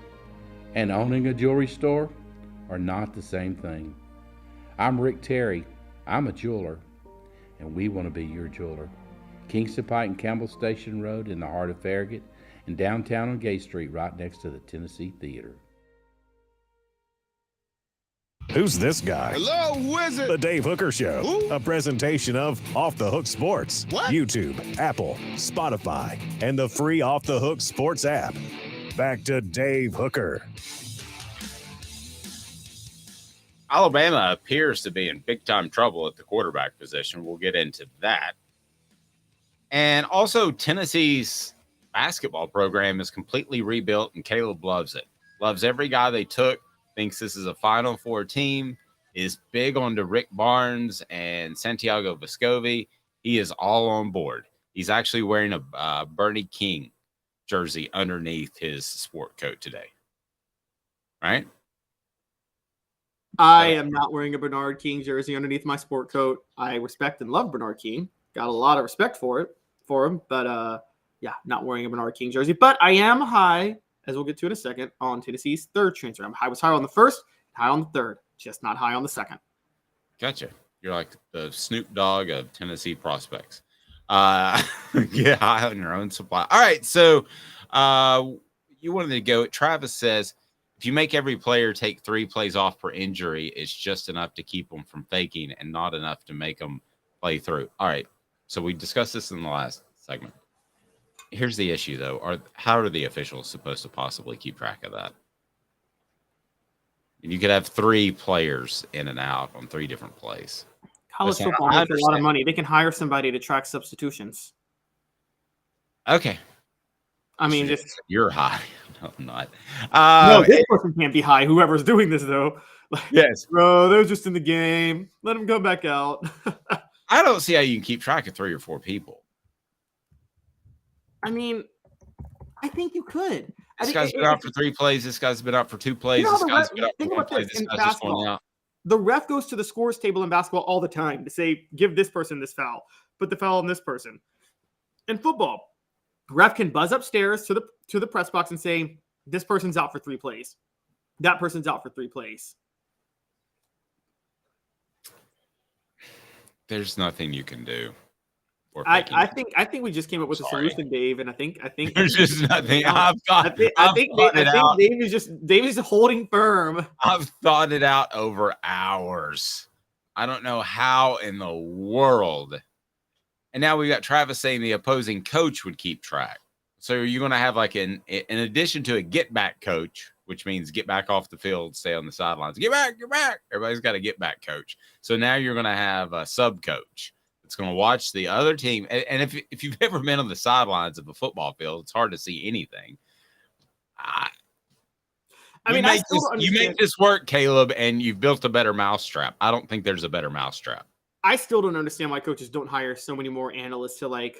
and owning a jewelry store are not the same thing. I'm Rick Terry, I'm a jeweler, and we want to be your jeweler. Kingston Pike and Campbell Station Road in the heart of Farragut, and downtown on Gay Street right next to the Tennessee Theater. Who's this guy? Hello, wizard. The Dave Hooker Show. Who? A presentation of Off the Hook Sports. What? YouTube, Apple, Spotify, and the free Off the Hook Sports app. Back to Dave Hooker. Alabama appears to be in big-time trouble at the quarterback position. We'll get into that. And also, Tennessee's basketball program is completely rebuilt, and Caleb loves it. Loves every guy they took. Thinks this is a Final Four team, is big on to Rick Barnes and Santiago Vescovi. He is all on board. He's actually wearing a Bernie King jersey underneath his sport coat today. Right? I am not wearing a Bernard King jersey underneath my sport coat. I respect and love Bernard King. Got a lot of respect for him. But yeah, not wearing a Bernard King jersey. But I am high, as we'll get to in a second, on Tennessee's third transfer. I was high on the first, high on the third, just not high on the second. Gotcha. You're like the Snoop Dogg of Tennessee prospects. Get high on your own supply. All right, so you wanted to go. Travis says, if you make every player take 3 plays off per injury, it's just enough to keep them from faking and not enough to make them play through. All right, so we discussed this in the last segment. Here's the issue, though. How are the officials supposed to possibly keep track of that? You could have 3 players in and out on 3 different plays. College football makes a lot of money. They can hire somebody to track substitutions. Okay. I mean, so you're high. No, I'm not. No, this person can't be high. Whoever's doing this, though. Yes. Bro, they're just in the game. Let them go back out. I don't see how you can keep track of 3 or 4 people. I mean, I think you could. This guy's been out for 3 plays. This guy's been out for 2 plays. This guy's been out for 1 play. This guy's just going out. The ref goes to the scores table in basketball all the time to say, give this person this foul, put the foul on this person. In football, ref can buzz upstairs to the press box and say, this person's out for 3 plays. That person's out for 3 plays. There's nothing you can do. I think we just came up with a solution, Dave, and I think there's just nothing. I think Dave is holding firm. I've thought it out over hours. I don't know how in the world. And now we got Travis saying the opposing coach would keep track. So you're going to have like in addition to a get back coach, which means get back off the field, stay on the sidelines, get back. Everybody's got a get back coach. So now you're going to have a sub coach. It's going to watch the other team. And if you've ever been on the sidelines of a football field, it's hard to see anything. You make this work, Caleb, and you've built a better mousetrap. I don't think there's a better mousetrap. I still don't understand why coaches don't hire so many more analysts to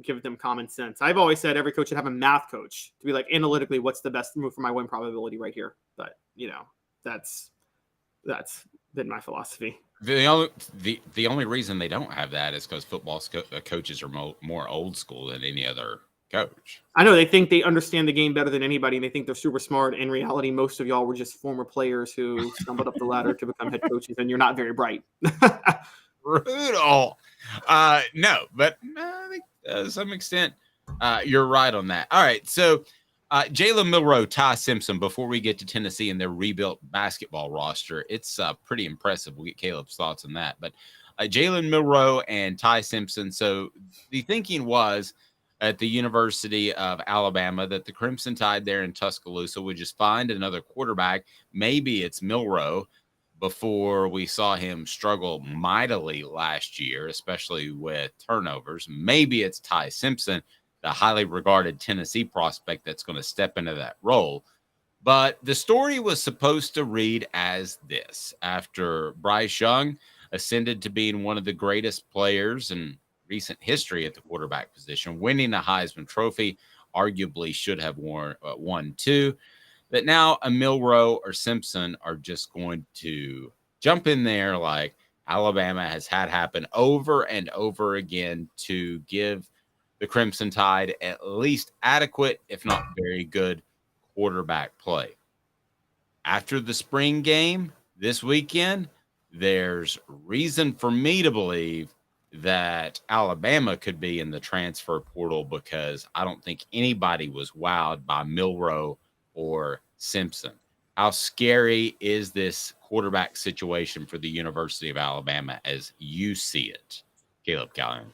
give them common sense. I've always said every coach should have a math coach to be like, analytically, what's the best move for my win probability right here? But, that's than my philosophy. The only reason they don't have that is because football coaches are more old school than any other coach. I know they think they understand the game better than anybody, and they think they're super smart. In reality, most of y'all were just former players who stumbled up the ladder to become head coaches, and you're not very bright. Brutal. No, but I think to some extent you're right on that. All right, so Jalen Milroe, Ty Simpson, before we get to Tennessee and their rebuilt basketball roster, it's pretty impressive. We'll get Caleb's thoughts on that. But Jalen Milroe and Ty Simpson, so the thinking was at the University of Alabama that the Crimson Tide there in Tuscaloosa would just find another quarterback. Maybe it's Milroe, before we saw him struggle mightily last year, especially with turnovers. Maybe it's Ty Simpson, the highly regarded Tennessee prospect that's going to step into that role. But the story was supposed to read as this. After Bryce Young ascended to being one of the greatest players in recent history at the quarterback position, winning a Heisman Trophy, arguably should have won two, that now a Milroe or Simpson are just going to jump in there like Alabama has had happen over and over again to give the Crimson Tide at least adequate, if not very good, quarterback play. After the spring game this weekend, there's reason for me to believe that Alabama could be in the transfer portal because I don't think anybody was wowed by Milroe or Simpson. How scary is this quarterback situation for the University of Alabama as you see it, Caleb Caloun?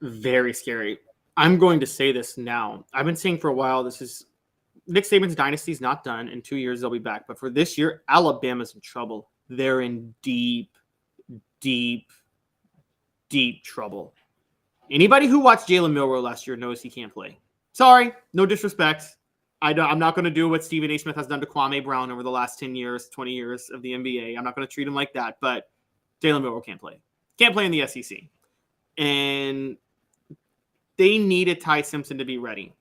Very scary. I'm going to say this now. I've been saying for a while, Nick Saban's dynasty is not done. In 2 years, they'll be back. But for this year, Alabama's in trouble. They're in deep, deep, deep trouble. Anybody who watched Jalen Milroe last year knows he can't play. Sorry, no disrespect. I'm not going to do what Stephen A. Smith has done to Kwame Brown over the last 10 years, 20 years of the NBA. I'm not going to treat him like that. But Jalen Milroe can't play. Can't play in the SEC. And they needed Ty Simpson to be ready.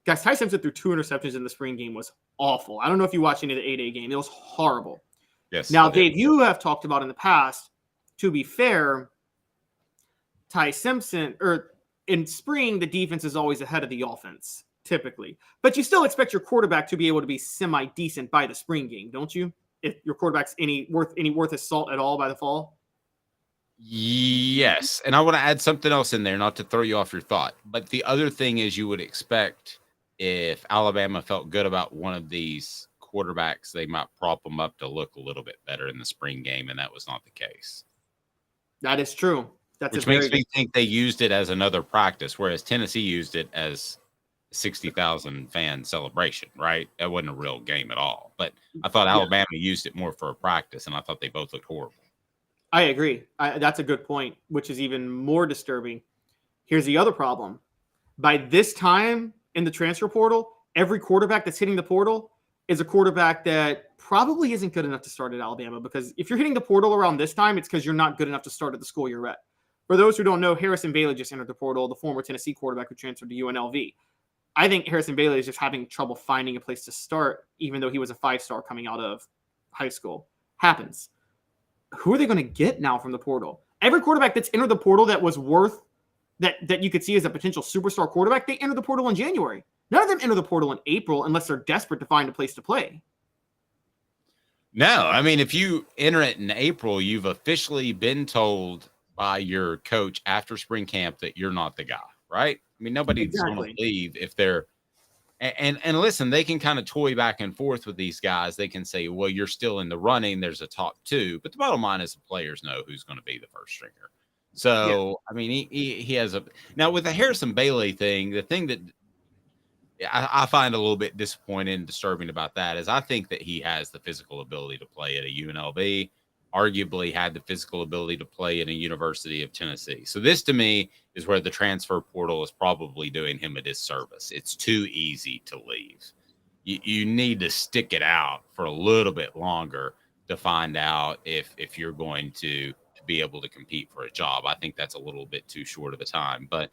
Guys, Ty Simpson threw 2 interceptions in the spring game was awful. I don't know if you watched any of the 8A game. It was horrible. Yes. Now, Dave, you have talked about in the past, to be fair, Ty Simpson, or in spring, the defense is always ahead of the offense, typically. But you still expect your quarterback to be able to be semi-decent by the spring game, don't you? If your quarterback's worth his salt at all by the fall? Yes. And I want to add something else in there, not to throw you off your thought. But the other thing is you would expect if Alabama felt good about one of these quarterbacks, they might prop them up to look a little bit better in the spring game, and that was not the case. That is true. Which makes me think they used it as another practice, whereas Tennessee used it as 60,000 fan celebration, right? That wasn't a real game at all. But I thought Alabama used it more for a practice, and I thought they both looked horrible. I agree. That's a good point, which is even more disturbing. Here's the other problem. By this time in the transfer portal, every quarterback that's hitting the portal is a quarterback that probably isn't good enough to start at Alabama, because if you're hitting the portal around this time, it's because you're not good enough to start at the school you're at. For those who don't know, Harrison Bailey just entered the portal, the former Tennessee quarterback who transferred to UNLV. I think Harrison Bailey is just having trouble finding a place to start, even though he was a 5-star coming out of high school. Happens. Who are they going to get now from the portal? Every quarterback that's entered the portal that was worth that you could see as a potential superstar quarterback, they entered the portal in January. None of them enter the portal in April unless they're desperate to find a place to play. No, I mean, if you enter it in April, you've officially been told by your coach after spring camp that you're not the guy, right? I mean, nobody's going to leave if they're and listen, they can kind of toy back and forth with these guys. They can say, well, you're still in the running. There's a top 2. But the bottom line is the players know who's going to be the first stringer. So, I mean, he has a – now, with the Harrison Bailey thing, the thing that I find a little bit disappointing and disturbing about that is I think that he has the physical ability to play at a UNLV, arguably had the physical ability to play in a University of Tennessee. So this, to me, is where the transfer portal is probably doing him a disservice. It's too easy to leave. You need to stick it out for a little bit longer to find out if you're going to be able to compete for a job. I think that's a little bit too short of a time. But,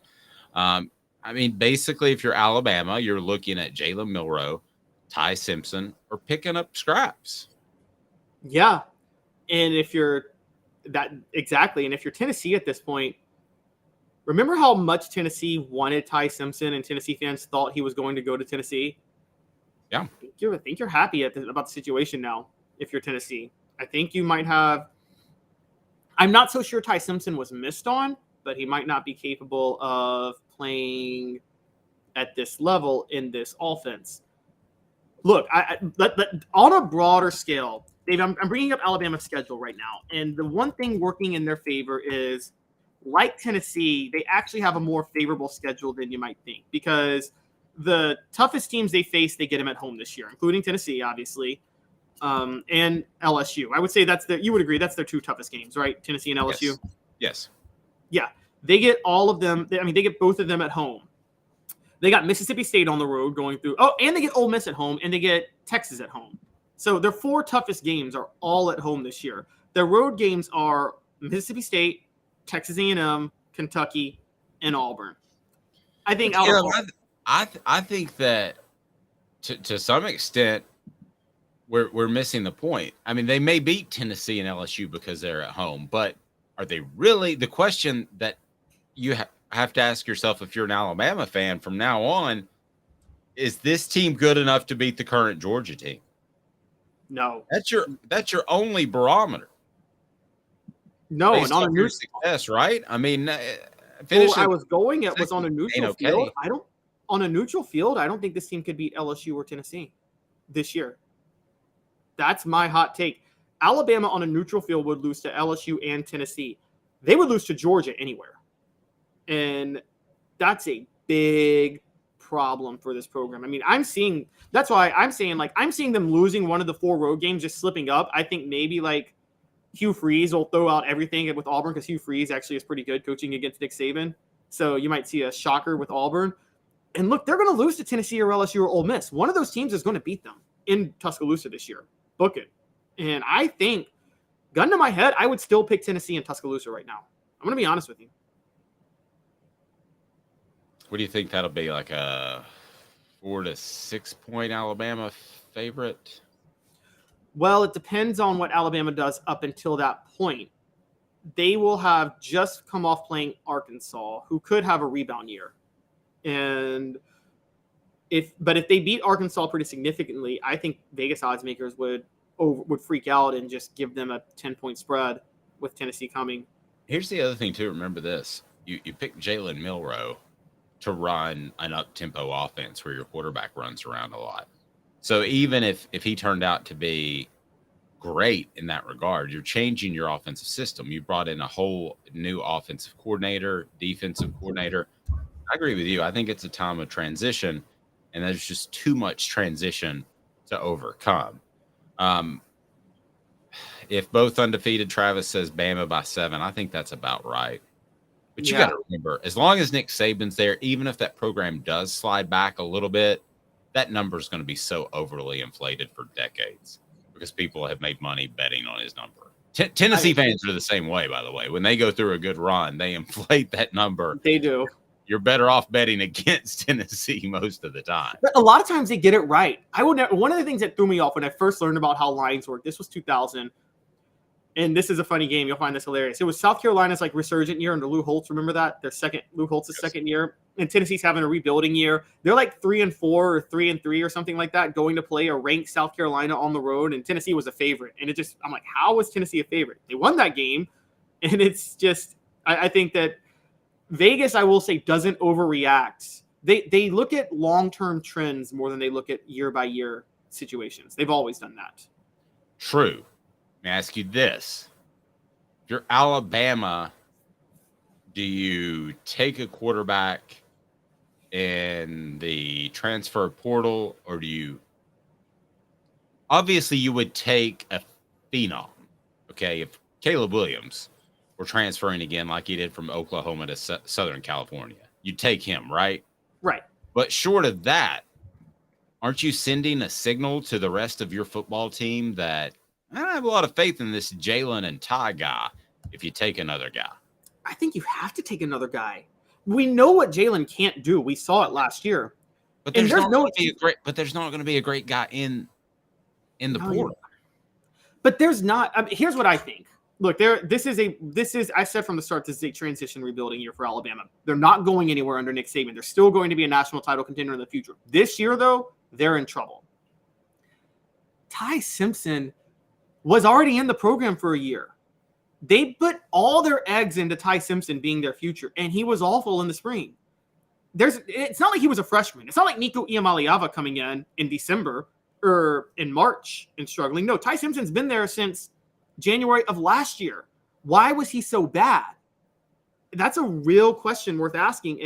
I mean, basically, if you're Alabama, you're looking at Jalen Milroe, Ty Simpson, or picking up scraps. Yeah. And if you're Tennessee at this point, remember how much Tennessee wanted Ty Simpson and Tennessee fans thought he was going to go to Tennessee? Yeah. I think you're happy about the situation now if you're Tennessee. I think you might have – I'm not so sure Ty Simpson was missed on, but he might not be capable of playing at this level in this offense. Look, on a broader scale, Dave, I'm bringing up Alabama's schedule right now, and the one thing working in their favor is, like Tennessee, they actually have a more favorable schedule than you might think, because the toughest teams they face, they get them at home this year, including Tennessee, obviously, and LSU. I would say you would agree that's their two toughest games, right? Tennessee and LSU? Yes. Yeah. They get all of them. They get both of them at home. They got Mississippi State on the road going through. Oh, and they get Ole Miss at home, and they get Texas at home. So their four toughest games are all at home this year. Their road games are Mississippi State, Texas A&M, Kentucky, and Auburn. I think I think that to some extent we're missing the point. I mean, they may beat Tennessee and LSU because they're at home, but are they really? The question that you have to ask yourself if you're an Alabama fan from now on, is this team good enough to beat the current Georgia team? No. That's your only barometer. No, and on a neutral success, right? I mean, I was going at was on a neutral field. On a neutral field, I don't think this team could beat LSU or Tennessee this year. That's my hot take. Alabama on a neutral field would lose to LSU and Tennessee. They would lose to Georgia anywhere. And that's a big problem for this program. I mean, that's why I'm seeing them losing one of the four road games, just slipping up. I think maybe like Hugh Freeze will throw out everything with Auburn, because Hugh Freeze actually is pretty good coaching against Nick Saban. So you might see a shocker with Auburn. And look, they're going to lose to Tennessee or LSU or Ole Miss. One of those teams is going to beat them in Tuscaloosa this year. Book it. And I think, gun to my head, I would still pick Tennessee and Tuscaloosa right now. I'm going to be honest with you. What do you think that'll be, like a 4 to 6 point Alabama favorite? Well, it depends on what Alabama does up until that point. They will have just come off playing Arkansas, who could have a rebound year. And if they beat Arkansas pretty significantly, I think Vegas odds makers would freak out and just give them a 10-point spread with Tennessee coming. Here's the other thing too. Remember this: you pick Jalen Milroe to run an up-tempo offense where your quarterback runs around a lot. So even if he turned out to be great in that regard, you're changing your offensive system. You brought in a whole new offensive coordinator, defensive coordinator. I agree with you. I think it's a time of transition, and there's just too much transition to overcome. If both undefeated, Travis says Bama by 7, I think that's about right. But you got to remember, as long as Nick Saban's there, even if that program does slide back a little bit, that number is going to be so overly inflated for decades because people have made money betting on his number. Tennessee fans are the same way, by the way. When they go through a good run, they inflate that number. They do. You're better off betting against Tennessee most of the time. But a lot of times they get it right. One of the things that threw me off when I first learned about how lines work, this was 2000, and this is a funny game. You'll find this hilarious. It was South Carolina's like resurgent year under Lou Holtz. Remember that? Lou Holtz's second year. And Tennessee's having a rebuilding year. They're like 3-4 or 3-3 or something like that, going to play a ranked South Carolina on the road. And Tennessee was a favorite. And I'm like, how was Tennessee a favorite? They won that game. And it's just, I think that Vegas, I will say, doesn't overreact. They look at long-term trends more than they look at year-by-year situations. They've always done that. True. Let me ask you this. If you're Alabama, do you take a quarterback in the transfer portal, or do you – obviously you would take a phenom, okay? If Caleb Williams were transferring again like he did from Oklahoma to Southern California, you'd take him, right? Right. But short of that, aren't you sending a signal to the rest of your football team that I don't have a lot of faith in this Jalen and Ty guy if you take another guy? I think you have to take another guy. We know what Jalen can't do. We saw it last year. But there's not going to be a great guy in the portal. But there's not. I mean, here's what I think. Look, this is. I said from the start, this is a transition rebuilding year for Alabama. They're not going anywhere under Nick Saban. They're still going to be a national title contender in the future. This year, though, they're in trouble. Ty Simpson was already in the program for a year. They put all their eggs into Ty Simpson being their future, and he was awful in the spring. It's not like he was a freshman. It's not like Nico Iamaleava coming in December or in March and struggling. No, Ty Simpson's been there since January of last year. Why was he so bad? That's a real question worth asking.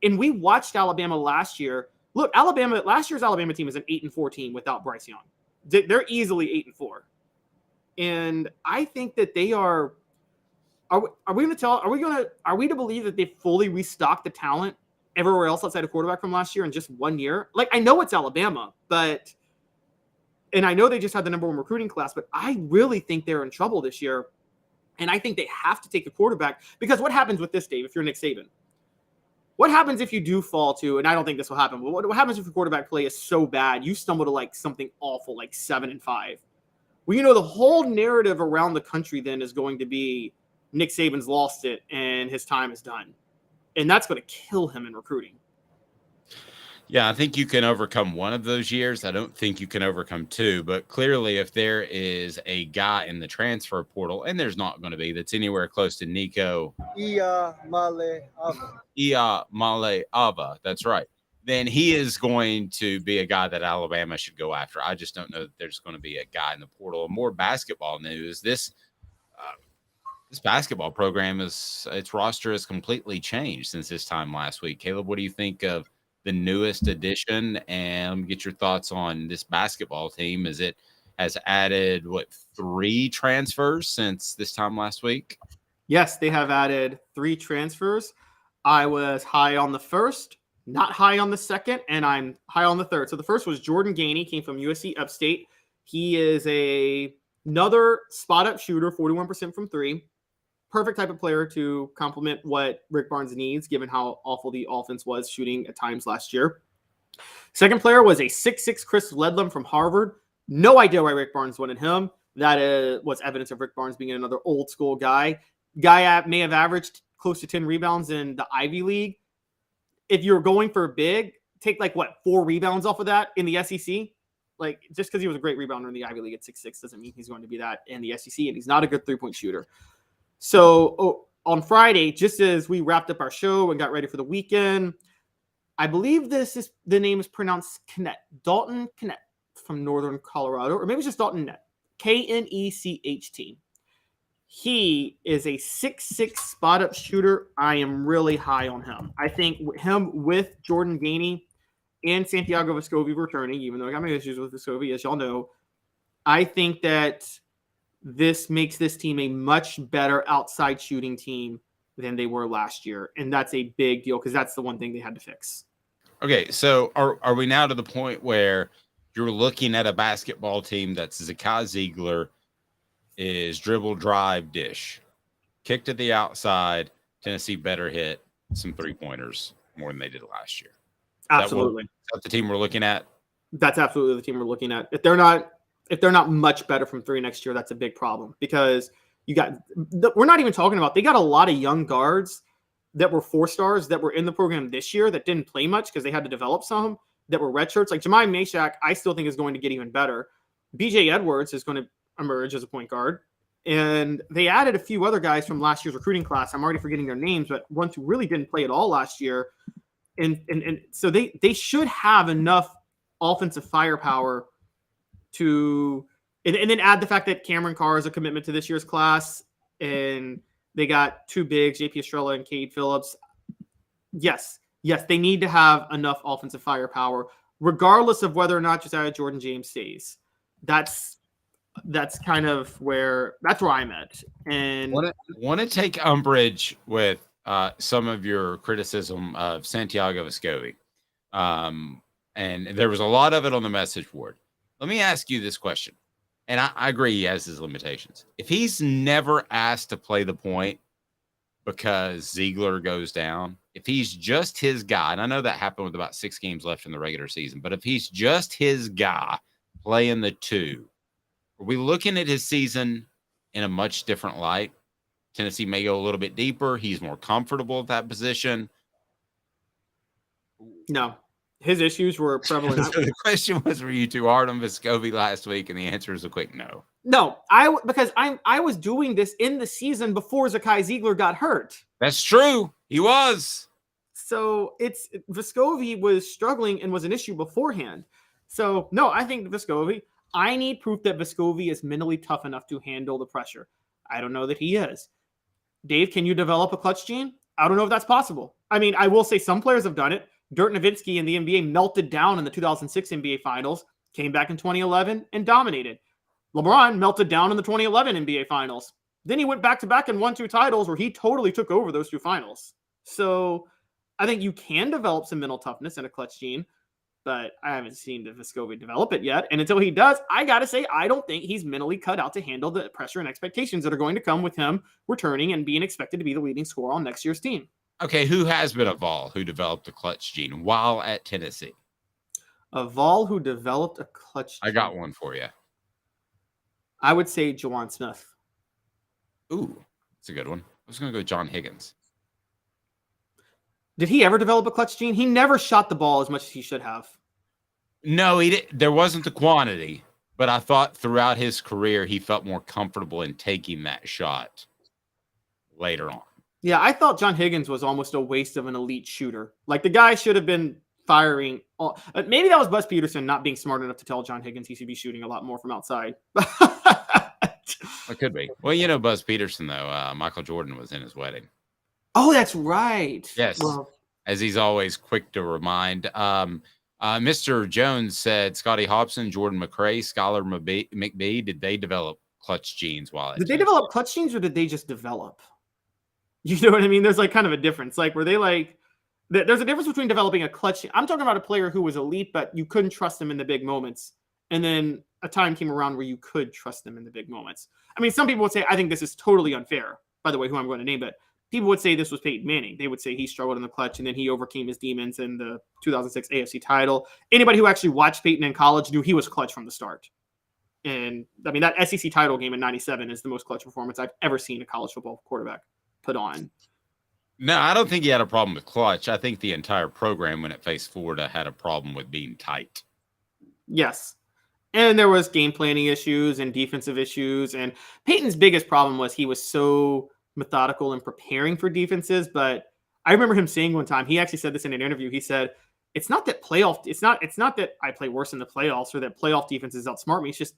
And we watched Alabama last year. Look, last year's Alabama team is an 8-4 team without Bryce Young. They're easily 8-4. And I think that they are we to believe that they fully restocked the talent everywhere else outside of quarterback from last year in just 1 year? Like, I know it's Alabama, and I know they just had the number 1 recruiting class, but I really think they're in trouble this year. And I think they have to take a quarterback, because what happens with this, Dave, if you're Nick Saban? What happens if you do fall to, and I don't think this will happen, but what happens if your quarterback play is so bad, you stumble to like something awful, like 7-5? Well, the whole narrative around the country then is going to be Nick Saban's lost it and his time is done. And that's going to kill him in recruiting. Yeah, I think you can overcome one of those years. I don't think you can overcome two. But clearly, if there is a guy in the transfer portal, and there's not going to be, that's anywhere close to Nico Iamaleava, that's right, then he is going to be a guy that Alabama should go after. I just don't know that there's going to be a guy in the portal. More basketball news. This basketball program its roster has completely changed since this time last week. Caleb, what do you think of the newest addition? And get your thoughts on this basketball team as it has added 3 transfers since this time last week? Yes, they have added 3 transfers. I was high on the first, not high on the second, and I'm high on the third. So the first was Jordan Gainey, came from USC Upstate. He is another spot-up shooter, 41% from 3. Perfect type of player to complement what Rick Barnes needs, given how awful the offense was shooting at times last year. Second player was a 6'6" Chris Ledlam from Harvard. No idea why Rick Barnes wanted him. That was evidence of Rick Barnes being another old school guy. Guy may have averaged close to 10 rebounds in the Ivy League. If you're going for big, take 4 rebounds off of that in the SEC. Just because he was a great rebounder in the Ivy League at 6'6" doesn't mean he's going to be that in the SEC, and he's not a good 3-point shooter. So on Friday, just as we wrapped up our show and got ready for the weekend, I believe the name is pronounced Knet, Dalton Knet from Northern Colorado, or maybe it's just Dalton Knet, Knecht. He is a 6'6" spot-up shooter. I am really high on him. I think him with Jordan Gainey and Santiago Vescovi returning, even though I got my issues with Vescovi, as y'all know, I think that this makes this team a much better outside shooting team than they were last year. And that's a big deal because that's the one thing they had to fix. Okay, so are we now to the point where you're looking at a basketball team that's Zakai Ziegler is dribble, drive, dish, kick to the outside, Tennessee better hit some 3-pointers more than they did last year? Absolutely. Is that the team we're looking at? That's absolutely the team we're looking at. If they're not much better from 3 next year, that's a big problem because we're not even talking about, they got a lot of young guards that were 4-stars that were in the program this year that didn't play much because they had to develop some that were redshirts. Like Jemai Meshack, I still think is going to get even better. BJ Edwards is going to emerge as a point guard. And they added a few other guys from last year's recruiting class. I'm already forgetting their names, but ones who really didn't play at all last year. And so they should have enough offensive firepower to and then add the fact that Cameron Carr is a commitment to this year's class, and they got 2 bigs, JP Estrella and Cade Phillips. Yes, they need to have enough offensive firepower, regardless of whether or not Josiah Jordan James stays. That's kind of where I'm at. And want to take umbrage with some of your criticism of Santiago Vescovi. And there was a lot of it on the message board. Let me ask you this question. And I agree he has his limitations. If he's never asked to play the point because Ziegler goes down, if he's just his guy, and I know that happened with about 6 games left in the regular season, but if he's just his guy playing the 2, Are we looking at his season in a much different light? Tennessee may go a little bit deeper. He's more comfortable at that position. No, his issues were prevalent. So the question was, were you too hard on Vescovi last week? And the answer is a quick no. No, because I was doing this in the season before Zakai Ziegler got hurt. That's true. He was. So Vescovi was struggling and was an issue beforehand. So no, I think Vescovi, I need proof that Vescovi is mentally tough enough to handle the pressure. I don't know that he is. Dave, can you develop a clutch gene? I don't know if that's possible. I mean, I will say some players have done it. Dirk Nowitzki in the NBA melted down in the 2006 NBA Finals, came back in 2011 and dominated. LeBron melted down in the 2011 NBA Finals. Then he went back-to-back and won 2 titles where he totally took over those 2 finals. So I think you can develop some mental toughness in a clutch gene, but I haven't seen Vescovi develop it yet. And until he does, I got to say, I don't think he's mentally cut out to handle the pressure and expectations that are going to come with him returning and being expected to be the leading scorer on next year's team. Okay, who has been a Vol who developed a clutch gene while at Tennessee? A Vol who developed a clutch gene. I got one for you. I would say Jawan Smith. Ooh, that's a good one. I was going to go John Higgins. Did he ever develop a clutch gene? He never shot the ball as much as he should have. No, he did. There wasn't the quantity, but I thought throughout his career, he felt more comfortable in taking that shot later on. Yeah, I thought John Higgins was almost a waste of an elite shooter. Like the guy should have been firing. Maybe that was Buzz Peterson not being smart enough to tell John Higgins he should be shooting a lot more from outside. It could be. Well, you know, Buzz Peterson, though, Michael Jordan was in his wedding. Oh, that's right. Yes. Well, as he's always quick to remind. Mr. Jones said Scotty Hobson, Jordan McRae, Skylar McBee, did they develop clutch genes while did they develop clutch genes or did they just develop? You know what I mean? There's like kind of a difference. Like, were they like, there's a difference between developing a clutch. I'm talking about a player who was elite, but you couldn't trust them in the big moments. And then a time came around where you could trust them in the big moments. I mean, some people would say, I think this is totally unfair, by the way, who I'm going to name, but people would say this was Peyton Manning. They would say he struggled in the clutch and then he overcame his demons in the 2006 AFC title. Anybody who actually watched Peyton in college knew he was clutch from the start. And I mean, that SEC title game in 97 is the most clutch performance I've ever seen a college football quarterback put on. No, I don't think he had a problem with clutch. I think the entire program, when it faced Florida, had a problem with being tight. Yes. And there was game planning issues and defensive issues. And Peyton's biggest problem was he was so methodical in preparing for defenses. But I remember him saying one time, he actually said this in an interview. He said, it's not that I play worse in the playoffs or that playoff defenses outsmart me. It's just,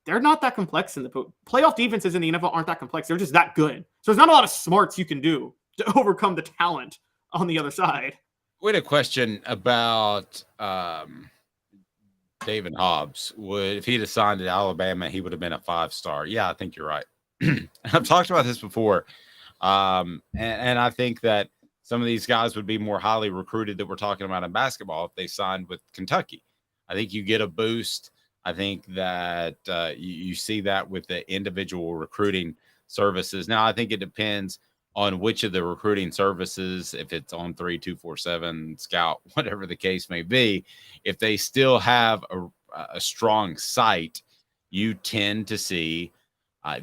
they're not that complex in the playoff defenses in the NFL aren't that complex. They're just that good. So there's not a lot of smarts you can do to overcome the talent on the other side. We had a question about David Hobbs. If he'd have signed at Alabama, he would have been a 5-star. Yeah, I think you're right. I've talked about this before. And I think that some of these guys would be more highly recruited that we're talking about in basketball if they signed with Kentucky. I think you get a boost. I think that you see that with the individual recruiting services. Now, I think it depends on which of the recruiting services, if it's on 3247, Scout, whatever the case may be, if they still have a strong site, you tend to see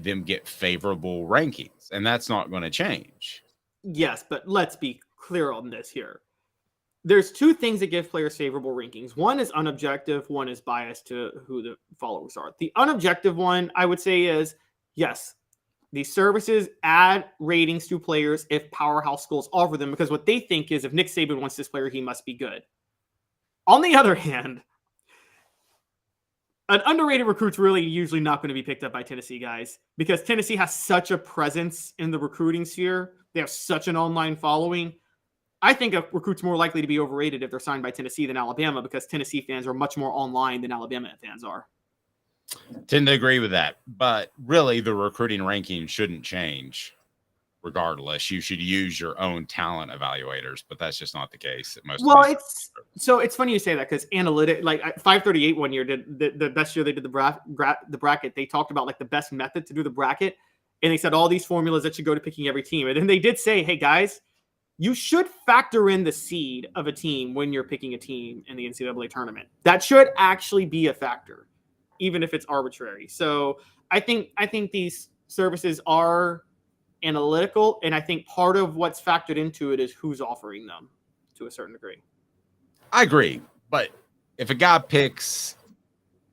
them get favorable rankings, and that's not going to change. Yes, but let's be clear on this here. There's 2 things that give players favorable rankings. One is unobjective, one is biased to who the followers are. The unobjective one, I would say, is yes, these services add ratings to players if powerhouse schools offer them, because what they think is if Nick Saban wants this player, he must be good. On the other hand, an underrated recruit's really usually not going to be picked up by Tennessee guys because Tennessee has such a presence in the recruiting sphere. They have such an online following. I think a recruit's more likely to be overrated if they're signed by Tennessee than Alabama because Tennessee fans are much more online than Alabama fans are. Tend to agree with that. But really, the recruiting ranking shouldn't change regardless. You should use your own talent evaluators, but that's just not the case. It's funny you say that because analytic, like 538 one year did the best year they did the bracket. They talked about like the best method to do the bracket. And they said all these formulas that should go to picking every team. And then they did say, hey guys, you should factor in the seed of a team when you're picking a team in the NCAA tournament. That should actually be a factor. even if it's arbitrary. So I think these services are analytical, and I think part of what's factored into it is who's offering them to a certain degree. I agree, but if a guy picks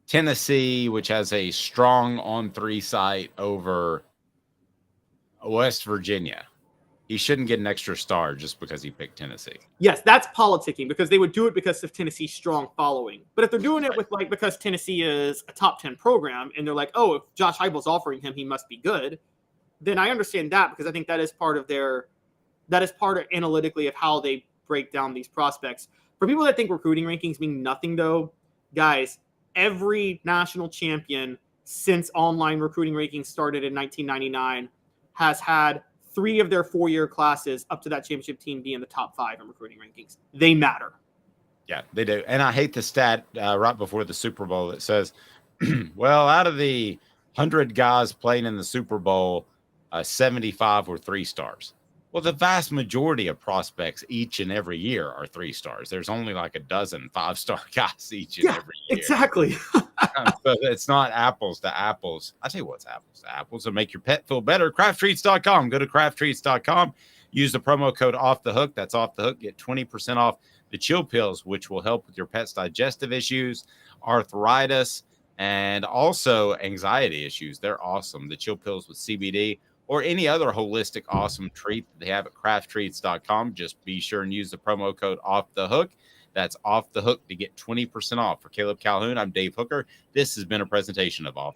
Tennessee, which has a strong on-3 site, over West Virginia, he shouldn't get an extra star just because he picked Tennessee. Yes, that's politicking, because they would do it because of Tennessee's strong following. But if they're doing it with because Tennessee is a top 10 program and they're like, oh, if Josh Heupel's offering him, he must be good, then I understand that, because I think that is part of analytically of how they break down these prospects. For people that think recruiting rankings mean nothing, though, guys, every national champion since online recruiting rankings started in 1999 has had 3 of their 4-year classes up to that championship team be in the top 5 in recruiting rankings. They matter. Yeah, they do. And I hate the stat right before the Super Bowl that says, well, out of the 100 guys playing in the Super Bowl, 75 were 3 stars. Well, the vast majority of prospects each and every year are 3 stars. There's only like a dozen 5-star guys each and every year. Exactly. So it's not apples to apples. I tell you what's apples to apples to make your pet feel better. Crafttreats.com. Go to crafttreats.com. Use the promo code Off the Hook. That's Off the Hook. Get 20% off the chill pills, which will help with your pet's digestive issues, arthritis, and also anxiety issues. They're awesome. The chill pills with CBD or any other holistic awesome treat that they have at crafttreats.com. Just be sure and use the promo code Off the Hook. That's Off the Hook to get 20% off. For Caleb Calhoun, I'm Dave Hooker. This has been a presentation of Off